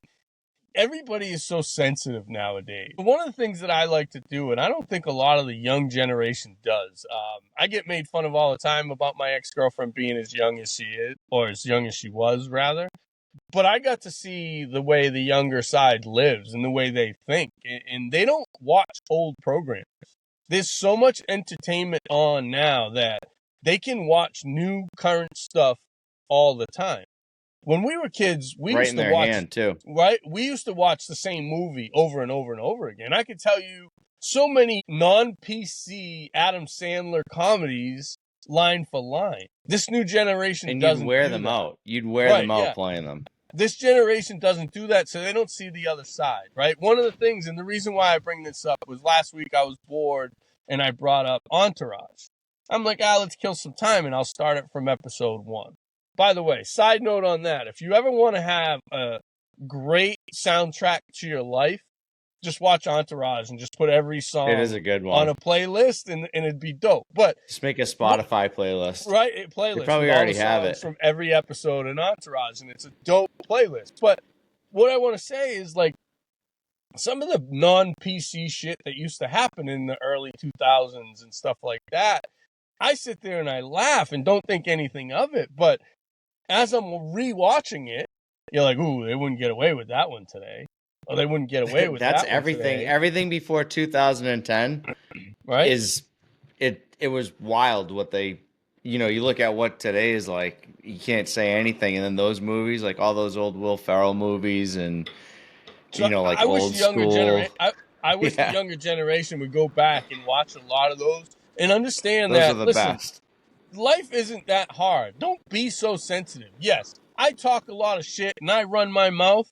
everybody is so sensitive nowadays. One of the things that I like to do, and I don't think a lot of the young generation does, I get made fun of all the time about my ex-girlfriend being as young as she is, or as young as she was, rather. But I got to see the way the younger side lives and the way they think, and they don't watch old programs. There's so much entertainment on now that They can watch new current stuff all the time. When we were kids, we Right used in to their watch, hand too. right? We used to watch the same movie over and over and over again. I could tell you so many non-PC Adam Sandler comedies line for line. This new generation And you'd doesn't wear do them that. out. You'd wear Right, them out yeah. playing them. This generation doesn't do that, so they don't see the other side, right? One of the things, and the reason why I bring this up was last week I was bored and I brought up Entourage. I'm like, let's kill some time, and I'll start it from episode 1. By the way, side note on that, if you ever want to have a great soundtrack to your life, just watch Entourage and just put every song It is a good on one. a playlist, and it'd be dope. But Just make a Spotify playlist. right, a playlist You probably with all already the have songs it. from every episode in Entourage, and it's a dope playlist. But what I want to say is, like, some of the non-PC shit that used to happen in the early 2000s and stuff like that, I sit there and I laugh and don't think anything of it. But as I'm rewatching it, you're like, ooh, they wouldn't get away with that one today. Or they wouldn't get away with That's that everything. one today. Everything before 2010 Right? is it was wild what they, you look at what today is like, you can't say anything. And then those movies, like all those old Will Ferrell movies and, So like I wish old the younger school. I wish the younger generation would go back and watch a lot of those and understand Those are that, the listen, best. life isn't that hard. Don't be so sensitive. Yes, I talk a lot of shit and I run my mouth,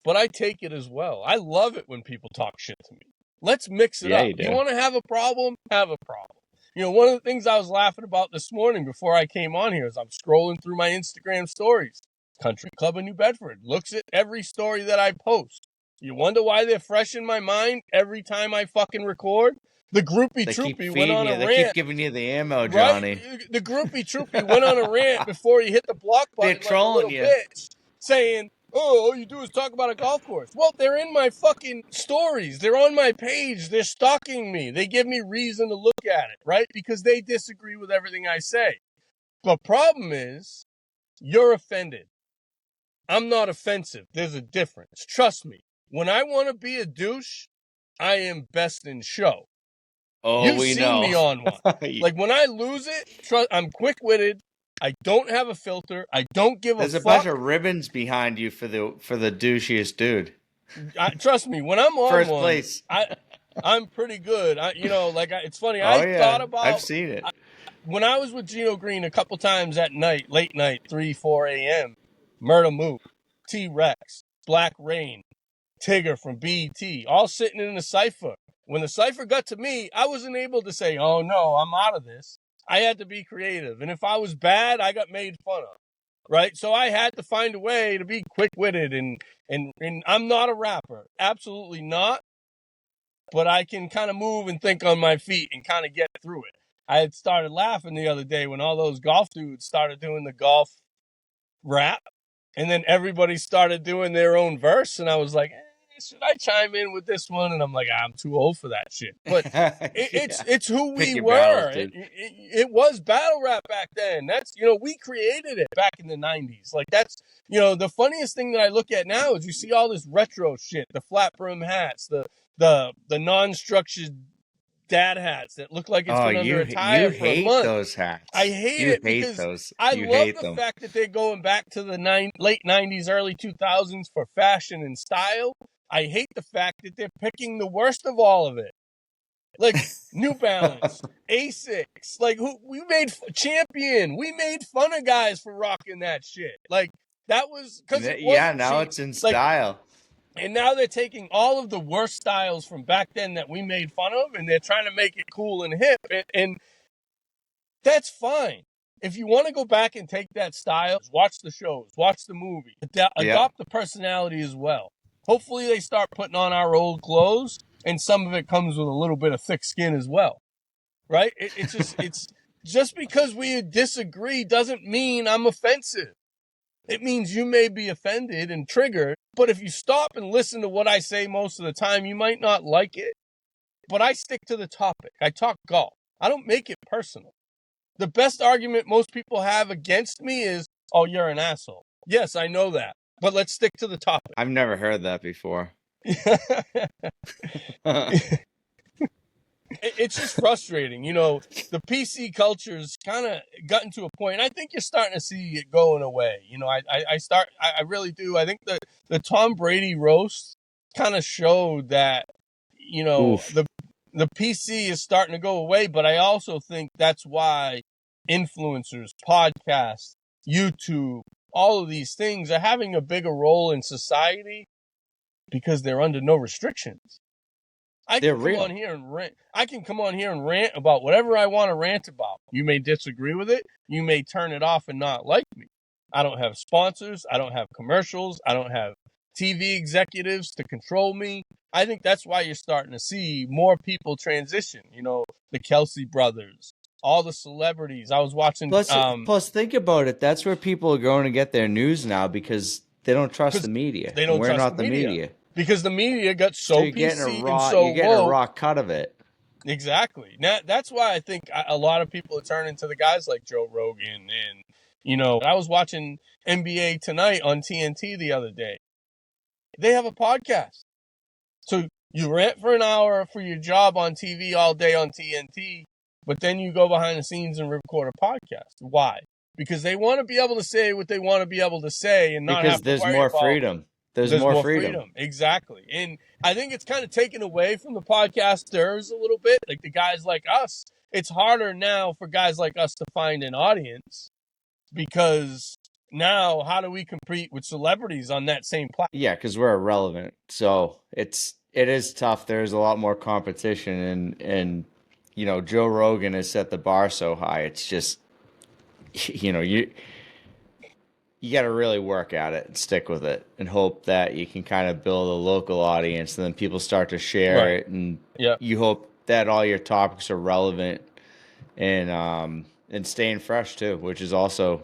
but I take it as well. I love it when people talk shit to me. Let's mix it Yeah, up. you do. You want to have a problem? Have a problem. One of the things I was laughing about this morning before I came on here is I'm scrolling through my Instagram stories. Country Club in New Bedford looks at every story that I post. You wonder why they're fresh in my mind every time I fucking record? The groupie They keep troopy went on feeding you. a They rant. keep giving you the ammo, Right? Johnny. The groupie troopy went on a rant before he hit the block button They're trolling like a you. little bitch, saying, oh, all you do is talk about a golf course. Well, they're in my fucking stories. They're on my page. They're stalking me. They give me reason to look at it, right? Because they disagree with everything I say. The problem is, you're offended. I'm not offensive. There's a difference. Trust me. When I want to be a douche, I am best in show. Oh, You've we seen know. me on one. Like, when I lose it, I'm quick-witted. I don't have a filter. I don't give There's a a fuck. bunch of ribbons behind you for the douchiest dude. Trust me, when I'm on First one, place. I'm pretty good. It's funny. Oh, I yeah. thought about I've seen it. when I was with Gino Green a couple times at night, late night, 3, 4 a.m., Murder Mook, T-Rex, Black Rain, Tigger from BET, all sitting in the cypher. When the cypher got to me, I wasn't able to say, oh, no, I'm out of this. I had to be creative. And if I was bad, I got made fun of. Right? So I had to find a way to be quick-witted. And I'm not a rapper. Absolutely not. But I can kind of move and think on my feet and kind of get through it. I had started laughing the other day when all those golf dudes started doing the golf rap. And then everybody started doing their own verse. And I was like, should I chime in with this one? And I'm like, I'm too old for that shit. But it's who Pick we your were. battles, dude. It was battle rap back then. That's, we created it back in the 90s. Like, that's, the funniest thing that I look at now is you see all this retro shit, the flat brim hats, the non-structured dad hats that look like it's been under a tire for a month. Those hats. I hate it because those. I You love hate the them. fact that they're going back to the late 90s, early 2000s for fashion and style. I hate the fact that they're picking the worst of all of it. Like New Balance, Asics, like we made Champion. We made fun of guys for rocking that shit. Like that was because now it's in style. And now they're taking all of the worst styles from back then that we made fun of, and they're trying to make it cool and hip. And that's fine. If you want to go back and take that style, watch the shows, watch the movie, adopt the personality as well. Hopefully they start putting on our old clothes, and some of it comes with a little bit of thick skin as well. Right? It's just because we disagree doesn't mean I'm offensive. It means you may be offended and triggered, but if you stop and listen to what I say most of the time, you might not like it. But I stick to the topic. I talk golf. I don't make it personal. The best argument most people have against me is, oh, you're an asshole. Yes, I know that, but let's stick to the topic. I've never heard that before. And it's just frustrating. The PC culture's kind of gotten to a point, and I think you're starting to see it going away. I really do. I think the Tom Brady roast kind of showed that, Oof. the PC is starting to go away, but I also think that's why influencers, podcasts, YouTube, all of these things are having a bigger role in society because they're under no restrictions. I They're can come on real. here and rant. I can come on here and rant about whatever I want to rant about. You may disagree with it. You may turn it off and not like me. I don't have sponsors. I don't have commercials. I don't have TV executives to control me. I think that's why you're starting to see more people transition. The Kelsey brothers, all the celebrities. I was watching, Plus, think about it. That's where people are going to get their news now because they don't trust because the media. they And don't we're trust the not the media. media. Because the media got So so you're getting a PC and raw, so you're getting a woke. raw cut of it. Exactly. Now, that's why I think a lot of people are turning to the guys like Joe Rogan. And, I was watching NBA Tonight on TNT the other day. They have a podcast. So you rent for an hour for your job on TV all day on TNT, but then you go behind the scenes and record a podcast. Why? Because they want to be able to say what they want to be able to say and not Because have to there's worry more about. freedom. There's There's more more freedom. freedom. Exactly. And I think it's kind of taken away from the podcasters a little bit. Like the guys like us, it's harder now for guys like us to find an audience because now how do we compete with celebrities on that same platform? Yeah, because we're irrelevant. So it is tough. There's a lot more competition, and Joe Rogan has set the bar so high. It's just you got to really work at it and stick with it and hope that you can kind of build a local audience and then people start to share Right. it, and Yeah. you hope that all your topics are relevant and staying fresh too, which is also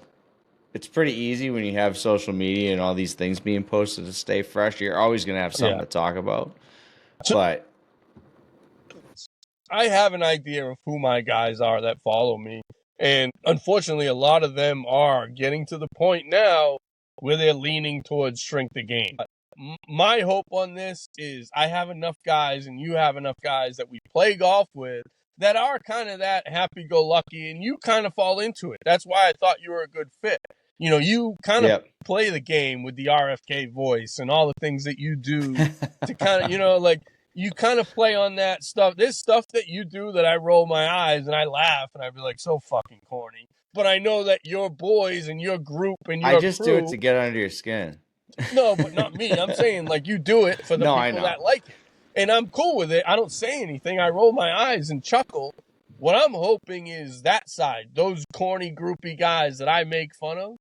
it's pretty easy when you have social media and all these things being posted to stay fresh. You're always going to have something Yeah. to talk about. So But I have an idea of who my guys are that follow me. And unfortunately, a lot of them are getting to the point now where they're leaning towards shrink the game. My hope on this is I have enough guys and you have enough guys that we play golf with that are kind of that happy-go-lucky, and you kind of fall into it. That's why I thought you were a good fit. You kind of yep. play the game with the RFK voice and all the things that you do to kind of, like, you kind of play on that stuff. There's stuff that you do that I roll my eyes and I laugh and I'd be like, so fucking corny. But I know that your boys and your group and I your just do it crew. to get under your skin. No, but not me. I'm saying like you do it for the No, I people know. that like it. And I'm cool with it. I don't say anything. I roll my eyes and chuckle. What I'm hoping is that side, those corny, groupie guys that I make fun of,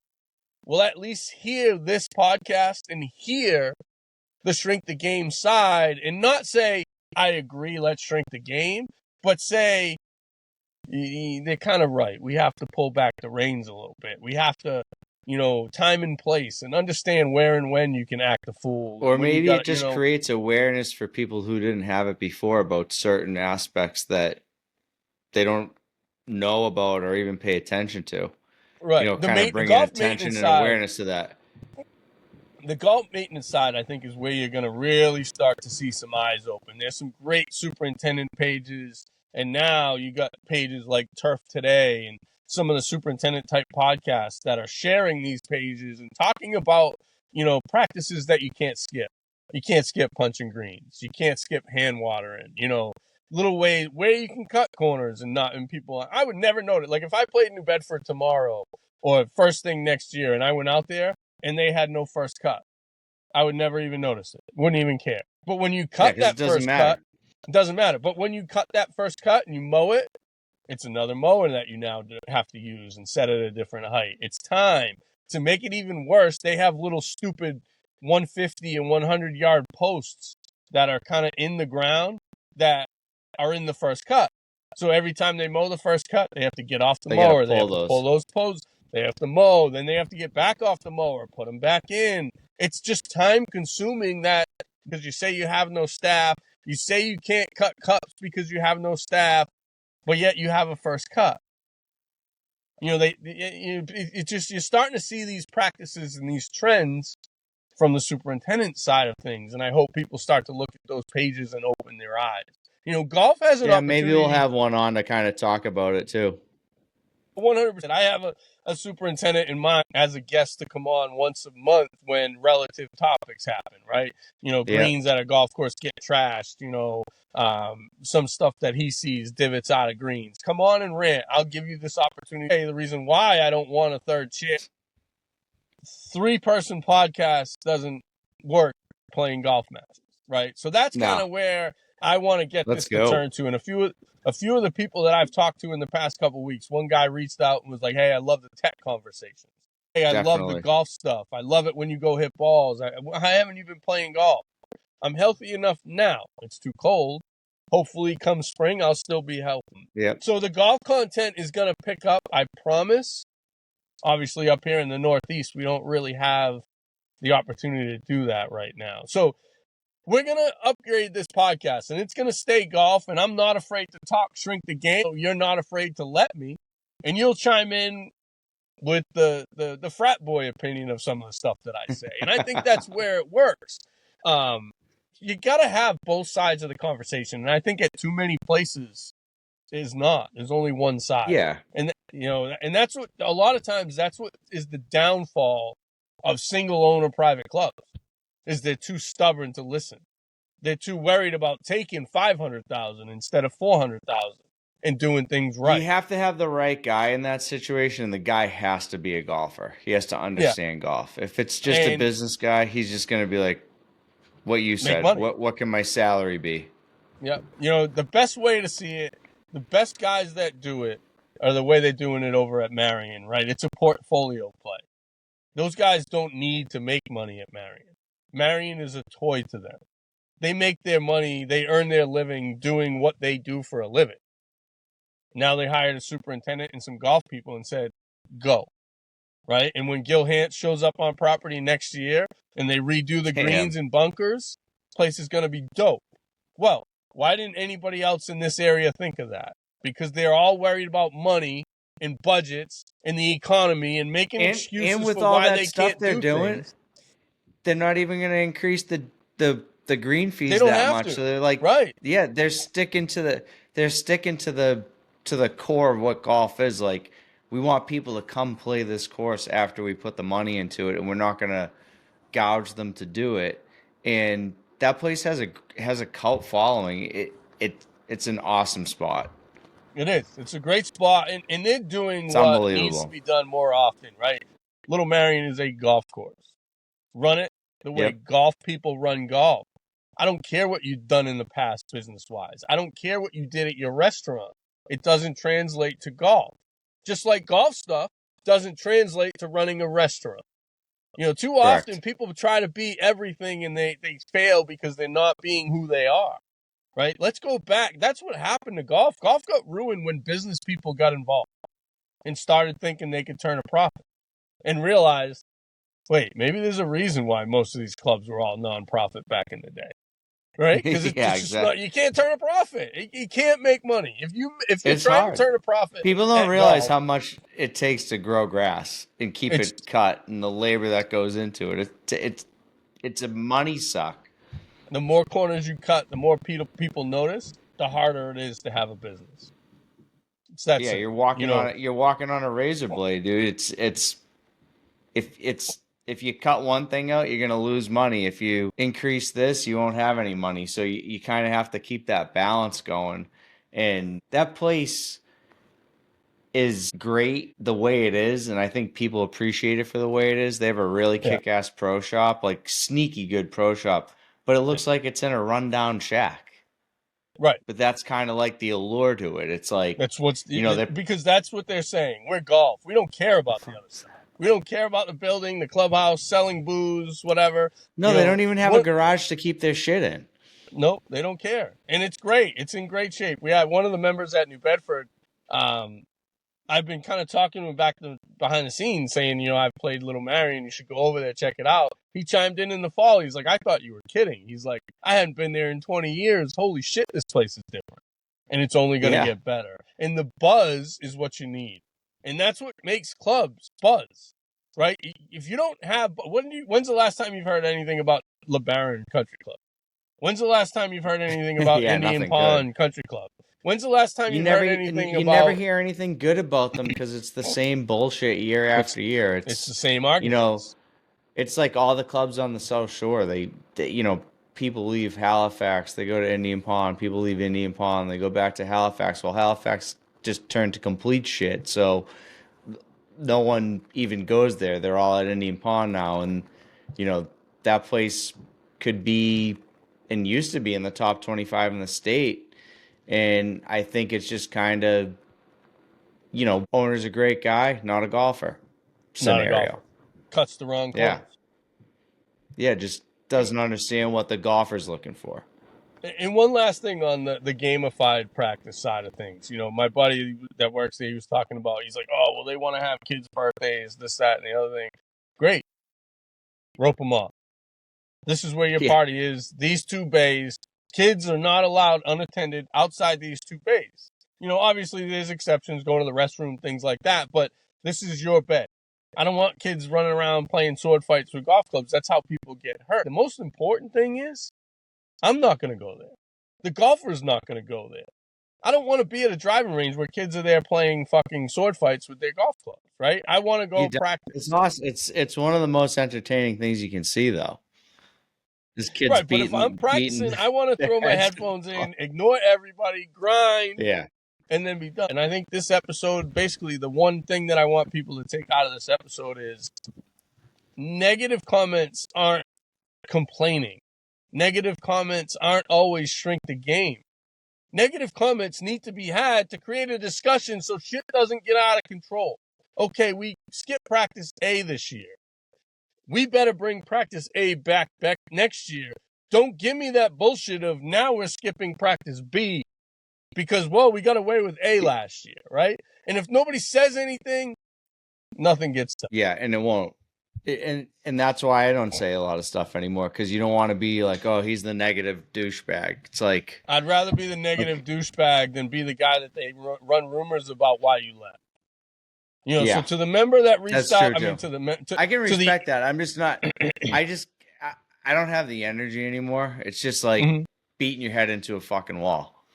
will at least hear this podcast and hear the shrink the game side and not say, I agree, let's shrink the game, but say, they're kind of right. We have to pull back the reins a little bit. We have to, time and place and understand where and when you can act a fool. Or And when you maybe got it just creates awareness for people who didn't have it before about certain aspects that they don't know about or even pay attention to. right. Kind of The bringing golf attention maintenance and side, awareness to that. the golf maintenance side, I think, is where you're going to really start to see some eyes open. There's some great superintendent pages, and now you got pages like Turf Today and some of the superintendent type podcasts that are sharing these pages and talking about, practices that you can't skip. You can't skip punching greens. You can't skip hand watering. Little ways where you can cut corners and people. I would never notice. Like if I played New Bedford tomorrow or first thing next year, and I went out there and they had no first cut, I would never even notice it. Wouldn't even care. But when you Yeah, cut because it that doesn't first matter. cut, it doesn't matter. But when you cut that first cut and you mow it, it's another mower that you now have to use and set at a different height. It's time. To make it even worse, they have little stupid 150 and 100-yard posts that are kind of in the ground that are in the first cut. So every time they mow the first cut, they have to get off the They got to mower. They pull have to pull those posts. They have to mow. Then they have to get back off the mower, put them back in. It's just time consuming that because you say you have no staff. You say you can't cut cups because you have no staff, but yet you have a first cut. It's just you're starting to see these practices and these trends from the superintendent side of things, and I hope people start to look at those pages and open their eyes. Golf has an Yeah, maybe we'll opportunity. have one on to kind of talk about it too. 100%. I have a superintendent in mind as a guest to come on once a month when relative topics happen, right? Yeah. Greens at a golf course get trashed, some stuff that he sees, divots out of greens. Come on and rant. I'll give you this opportunity. Hey, the reason why I don't want a third chair. 3-person podcast doesn't work playing golf matches, right? So that's kind No. of where I want to get Let's this to go. turn to. And a few of the people that I've talked to in the past couple of weeks, one guy reached out and was like, "Hey, I love the tech conversations. Hey, I love the Definitely. golf stuff. I love it when you go hit balls. I haven't even playing golf. I'm healthy enough now. It's too cold. Hopefully, come spring, I'll still be healthy." Yep. So the golf content is going to pick up, I promise. Obviously, up here in the Northeast, we don't really have the opportunity to do that right now. So we're going to upgrade this podcast, and it's going to stay golf, and I'm not afraid to talk shrink the game. So you're not afraid to let me, and you'll chime in with the frat boy opinion of some of the stuff that I say. And I think that's where it works. You got to have both sides of the conversation, and I think at too many places is not. There's only one side. Yeah. And and that's what a lot of times that's what is the downfall of single owner private clubs is they're too stubborn to listen. They're too worried about taking 500,000 instead of 400,000 and doing things right. You have to have the right guy in that situation, and the guy has to be a golfer. He has to understand golf. If it's just a business guy, he's just going to be like, what you said. What can my salary be? Yeah. The best way to see it, the best guys that do it are the way they're doing it over at Marion, right? It's a portfolio play. Those guys don't need to make money at Marion. Marion is a toy to them. They make their money, they earn their living doing what they do for a living. Now they hired a superintendent and some golf people and said, go, right? And when Gil Hance shows up on property next year and they redo the greens and bunkers, this place is going to be dope. Well, why didn't anybody else in this area think of that? Because they're all worried about money and budgets and the economy and making excuses and with for all why that they stuff can't they're do doing, things. They're not even going to increase the green fees They don't that have much. to. So they're like, right. Yeah, they're sticking to the core of what golf is. Like, we want people to come play this course after we put the money into it, and we're not going to gouge them to do it. And that place has a cult following. It's an awesome spot. It is. It's a great spot, and they're doing It's what needs unbelievable. to be done more often, right? Little Marion is a golf course. Run it the way golf people run golf. I don't care what you've done in the past business-wise. I don't care what you did at your restaurant. It doesn't translate to golf. Just like golf stuff doesn't translate to running a restaurant. Too often people try to be everything and they fail because they're not being who they are. Right? Let's go back. That's what happened to golf. Golf got ruined when business people got involved and started thinking they could turn a profit and realized, wait, maybe there's a reason why most of these clubs were all non-profit back in the day. Right? Because exactly. You can't turn a profit. You can't make money. If you're trying to turn a profit, people don't realize how much it takes to grow grass and keep it cut and the labor that goes into it. It's a money suck. The more corners you cut, the more people notice, the harder it is to have a business. You're walking on a razor blade, dude. If you cut one thing out, you're gonna lose money. If you increase this, you won't have any money. So you kind of have to keep that balance going. And that place is great the way it is, and I think people appreciate it for the way it is. They have a really kick-ass pro shop, like sneaky good pro shop. But it looks like it's in a rundown shack. Right. But that's kind of like the allure to it. It's like, that's what's, because that's what they're saying. We're golf. We don't care about the other stuff. We don't care about the building, the clubhouse, selling booze, whatever. No, they don't even have a garage to keep their shit in. Nope, they don't care. And it's great. It's in great shape. We had one of the members at New Bedford. I've been kind of talking to him behind the scenes saying, I've played Little Marion. You should go over there, check it out. He chimed in the fall. He's like, I thought you were kidding. He's like, I hadn't been there in 20 years. Holy shit, this place is different. And it's only going to get better. And the buzz is what you need. And that's what makes clubs buzz, right? If you don't have, when's the last time you've heard anything about LeBaron Country Club? When's the last time you've heard anything about Yeah, Indian nothing good. Pond Country Club? When's the last time You you've never heard anything you never about? hear anything good about them because it's the same bullshit year after year. It's the It's, same you know, arguments. it's like all the clubs on the South Shore. They people leave Halifax, they go to Indian Pond. People leave Indian Pond, they go back to Halifax. Well, Halifax just turned to complete shit. So no one even goes there. They're all at Indian Pond now, and that place could be and used to be in the top 25 in the state. And I think it's just kind of, owner's a great guy, not a golfer Not a scenario. golfer. Cuts the wrong Yeah. corners. Yeah, just doesn't understand what the golfer's looking for. And one last thing on the gamified practice side of things. My buddy that works there, he was talking about, he's like, oh, well, they want to have kids' birthdays, this, that, and the other thing. Great. Rope them off. This is where your Yeah. party is. These 2 bays. Kids are not allowed unattended outside these 2 bays. Obviously there's exceptions, going to the restroom, things like that, but this is your bay. I don't want kids running around playing sword fights with golf clubs. That's how people get hurt. The most important thing is, I'm not going to go there. The golfer's not going to go there. I don't want to be at a driving range where kids are there playing fucking sword fights with their golf clubs, right? I want to go practice. It's awesome. It's one of the most entertaining things you can see, though. This kid's right, but if I'm practicing, I want to throw my headphones in, ignore everybody, grind, and then be done. And I think this episode, basically the one thing that I want people to take out of this episode is negative comments aren't complaining. Negative comments aren't always shrink the game. Negative comments need to be had to create a discussion so shit doesn't get out of control. Okay, we skipped practice A this year. We better bring practice A back next year. Don't give me that bullshit of now we're skipping practice B because, well, we got away with A last year, right? And if nobody says anything, nothing gets done. Yeah, and it won't. And that's why I don't say a lot of stuff anymore, because you don't want to be like, oh, he's the negative douchebag. It's like, I'd rather be the negative douchebag than be the guy that they run rumors about why you left. So to the member that reached out, I mean, I can respect that. I'm just not. I don't have the energy anymore. It's just like beating your head into a fucking wall.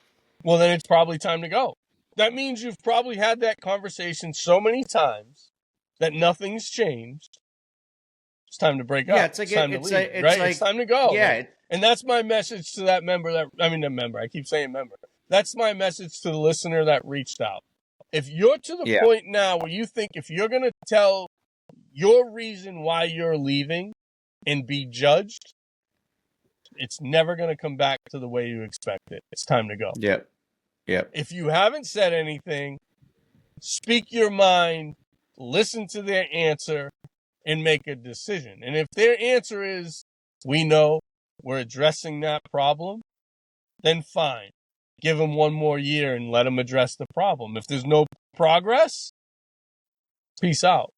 Well, then it's probably time to go. That means you've probably had that conversation so many times that nothing's changed. It's time to break up. Yeah, it's time to leave, right? It's time to go. Yeah. And that's my message to that member I keep saying member. That's my message to the listener that reached out. If you're to the point now where you think if you're going to tell your reason why you're leaving and be judged, it's never going to come back to the way you expect it. It's time to go. Yep. If you haven't said anything, speak your mind, listen to their answer, and make a decision. And if their answer is, we know, we're addressing that problem, then fine. Give them 1 more year and let them address the problem. If there's no progress, peace out.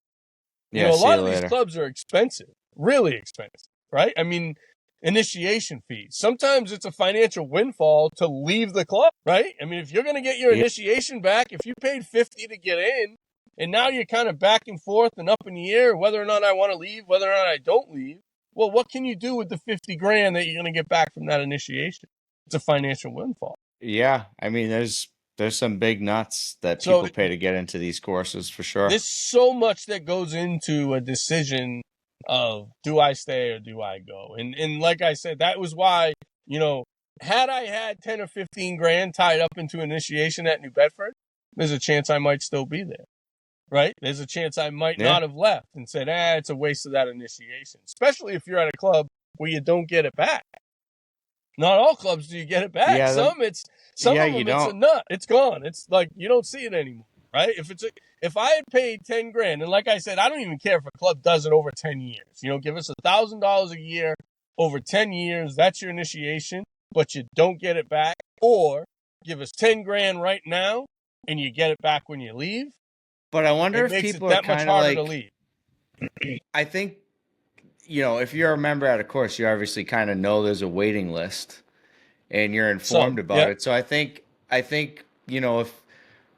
Yeah, a lot of these clubs are expensive, really expensive, right? I mean, initiation fees. Sometimes it's a financial windfall to leave the club, right? I mean, if you're going to get your initiation back, if you paid $50 to get in, and now you're kind of back and forth and up in the air, whether or not I want to leave, whether or not I don't leave. Well, what can you do with the $50,000 that you're going to get back from that initiation? It's a financial windfall. Yeah, I mean, there's some big nuts that people pay to get into these courses for sure. There's so much that goes into a decision of do I stay or do I go? And like I said, that was why, had I had 10 or 15 grand tied up into initiation at New Bedford, there's a chance I might still be there. Right? There's a chance I might not have left and said, it's a waste of that initiation. Especially if you're at a club where you don't get it back. Not all clubs do you get it back. Yeah, some of them, it's a nut. It's gone. It's like you don't see it anymore. Right? If I had paid 10 grand, and like I said, I don't even care if a club does it over 10 years. Give us $1,000 a year over 10 years. That's your initiation, but you don't get it back. Or give us 10 grand right now and you get it back when you leave. But I wonder if people are kind of like, to leave. I think, if you're a member at a course, you obviously kind of know there's a waiting list and you're informed about it. So I think, if a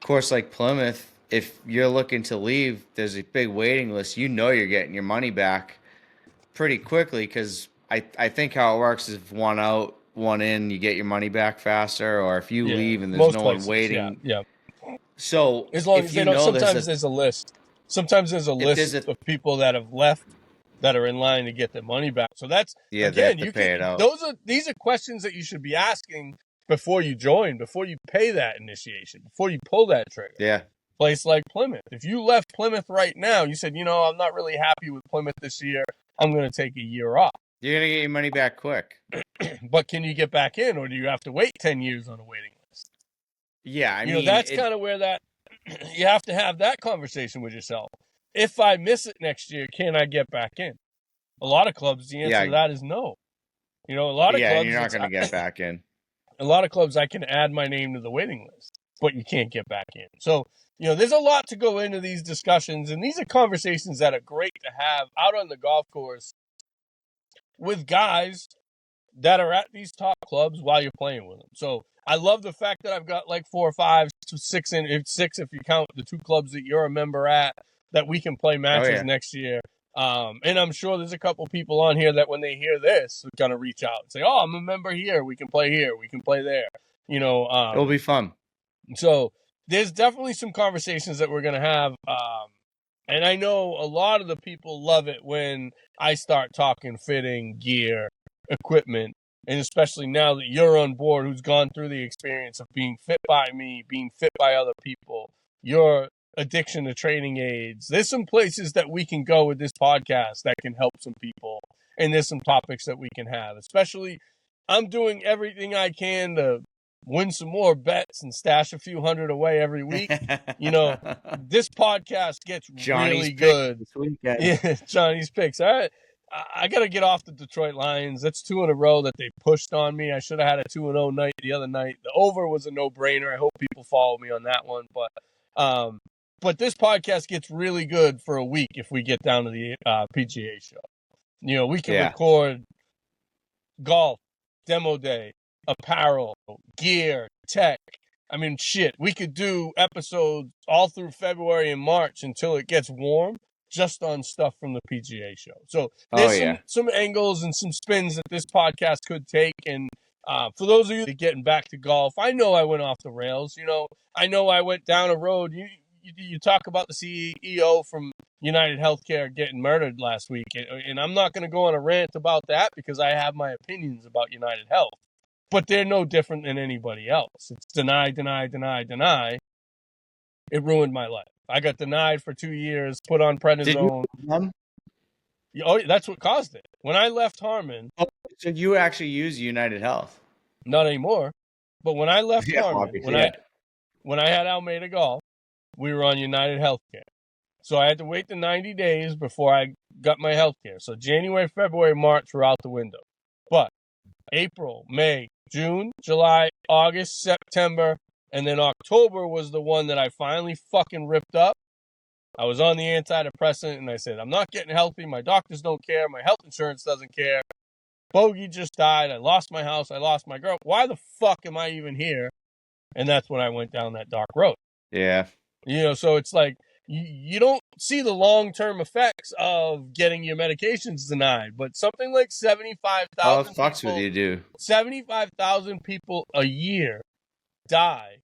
course like Plymouth, if you're looking to leave, there's a big waiting list, you're getting your money back pretty quickly. Cause I think how it works is if one out, one in, you get your money back faster, or if you leave and there's most no one places, waiting. yeah. So As long if as they you don't, know sometimes there's a list. Sometimes there's a if there's list of people that have left that are in line to get their money back. So that's, they again, have to pay it out. these are questions that you should be asking before you join, before you pay that initiation, before you pull that trigger. Yeah. Place like Plymouth. If you left Plymouth right now, you said, I'm not really happy with Plymouth this year. I'm going to take a year off. You're going to get your money back quick. But can you get back in, or do you have to wait 10 years on a waiting list? Yeah, I mean, that's kind of where that you have to have that conversation with yourself. If I miss it next year, can I get back in? A lot of clubs, the answer to that is no. A lot of clubs, you're not going to get back in. A lot of clubs, I can add my name to the waiting list, but you can't get back in. So, there's a lot to go into these discussions, and these are conversations that are great to have out on the golf course with guys that are at these top clubs while you're playing with them. So I love the fact that I've got like 4 or 5 to 6 if you count the 2 clubs that you're a member at, that we can play matches next year. And I'm sure there's a couple people on here that when they hear this are going to reach out and say, oh, I'm a member here. We can play here. We can play there. It'll be fun. So there's definitely some conversations that we're going to have. And I know a lot of the people love it when I start talking fitting, gear, equipment, and especially now that you're on board, who's gone through the experience of being fit by me, being fit by other people, your addiction to training aids. There's some places that we can go with this podcast that can help some people, and there's some topics that we can have. Especially, I'm doing everything I can to win some more bets and stash a few hundred away every week. This podcast gets really good. This weekend. Yeah, Johnny's picks. All right. I got to get off the Detroit Lions. That's 2 in a row that they pushed on me. I should have had a 2-0 night the other night. The over was a no-brainer. I hope people follow me on that one. But this podcast gets really good for a week if we get down to the PGA show. We can record golf, demo day, apparel, gear, tech. I mean, shit. We could do episodes all through February and March until it gets warm, just on stuff from the PGA show. So there's some angles and some spins that this podcast could take. And for those of you that are getting back to golf, I know I went off the rails. I know I went down a road. You talk about the CEO from United Healthcare getting murdered last week. And I'm not going to go on a rant about that because I have my opinions about United Health. But they're no different than anybody else. It's deny, deny, deny, deny. It ruined my life. I got denied for 2 years, put on prednisone. Oh, that's what caused it. When I left Harmon. Oh, so you actually use United Health? Not anymore. But when I left Harmon, when I had Almeida Golf, we were on United Healthcare. So I had to wait the 90 days before I got my healthcare. So January, February, March were out the window. But April, May, June, July, August, September, and then October was the one that I finally fucking ripped up. I was on the antidepressant, and I said, I'm not getting healthy. My doctors don't care. My health insurance doesn't care. Bogey just died. I lost my house. I lost my girl. Why the fuck am I even here? And that's when I went down that dark road. Yeah. So it's like, you don't see the long-term effects of getting your medications denied, but something like 75,000 people, fucks with you, dude. 75,000 people a year die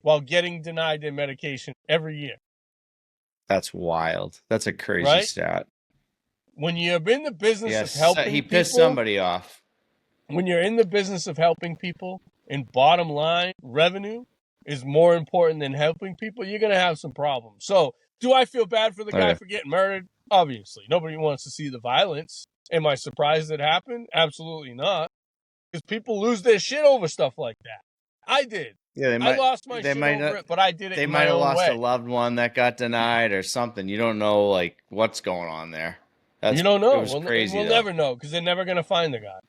while getting denied their medication every year. That's wild. That's a crazy stat. When you're in the business of helping people, he pissed somebody off. When you're in the business of helping people, and bottom line, revenue is more important than helping people, you're going to have some problems. So, do I feel bad for the guy for getting murdered? Obviously. Nobody wants to see the violence. Am I surprised it happened? Absolutely not. Because people lose their shit over stuff like that. I did. Yeah, I lost my shit over it, but I did it They might have lost a loved one that got denied or something. You don't know, what's going on there. You don't know. It was crazy, we'll never know because they're never going to find the guy.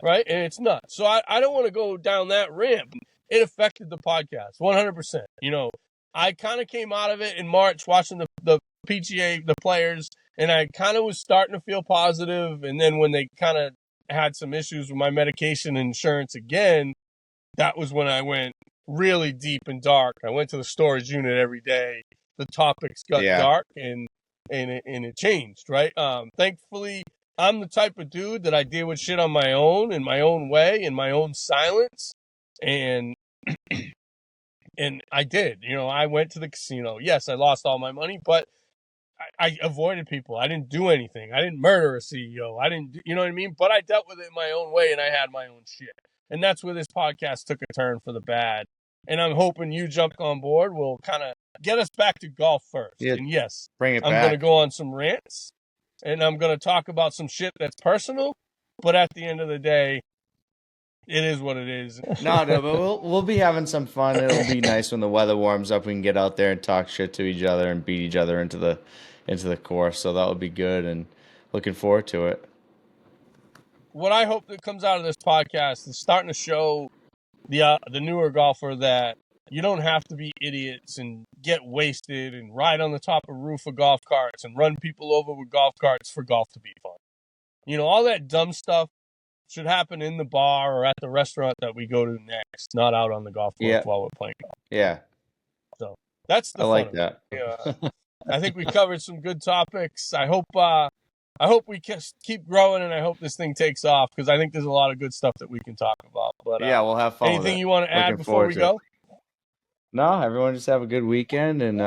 Right? And it's nuts. So I don't want to go down that ramp. It affected the podcast 100%. I kind of came out of it in March watching the PGA, the players, and I kind of was starting to feel positive. And then when they kind of had some issues with my medication and insurance again, that was when I went really deep and dark. I went to the storage unit every day. The topics got dark and it changed, right? Thankfully, I'm the type of dude that I deal with shit on my own, in my own way, in my own silence. And I did. I went to the casino. Yes, I lost all my money, but I avoided people. I didn't do anything. I didn't murder a CEO. I didn't, you know what I mean? But I dealt with it in my own way, and I had my own shit. And that's where this podcast took a turn for the bad. And I'm hoping you jump on board will kind of get us back to golf first. Yeah, And yes, bring it I'm going to back. go on some rants, and I'm going to talk about some shit that's personal. But at the end of the day, it is what it is. No, but we'll be having some fun. It'll be nice when the weather warms up. We can get out there and talk shit to each other and beat each other into the course. So that would be good, and looking forward to it. What I hope that comes out of this podcast is starting to show the newer golfer that you don't have to be idiots and get wasted and ride on the top of roof of golf carts and run people over with golf carts for golf to be fun. All that dumb stuff should happen in the bar or at the restaurant that we go to next, not out on the golf course while we're playing golf. Yeah. So that's the I like that. Yeah. I think we covered some good topics. I hope we keep growing, and I hope this thing takes off, because I think there's a lot of good stuff that we can talk about. But yeah, we'll have fun. Anything you want to add before we go? No, everyone just have a good weekend, and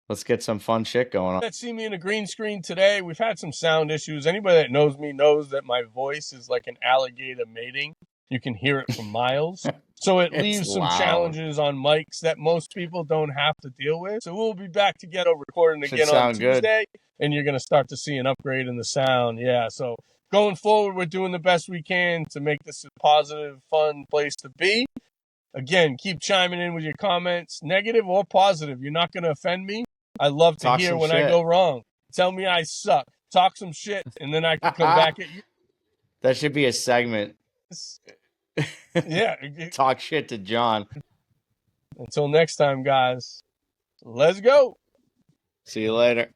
let's get some fun shit going on. That see me in a green screen today. We've had some sound issues. Anybody that knows me knows that my voice is like an alligator mating. You can hear it for miles. So it leaves some challenges on mics that most people don't have to deal with. So we'll be back together recording again on Tuesday, and you're going to start to see an upgrade in the sound. Yeah, so going forward, we're doing the best we can to make this a positive, fun place to be. Again, keep chiming in with your comments, negative or positive. You're not going to offend me. I love to hear when I go wrong. Tell me I suck. Talk some shit, and then I can come back at you. That should be a segment. Yeah. Talk shit to John. Until next time, guys. Let's go. See you later.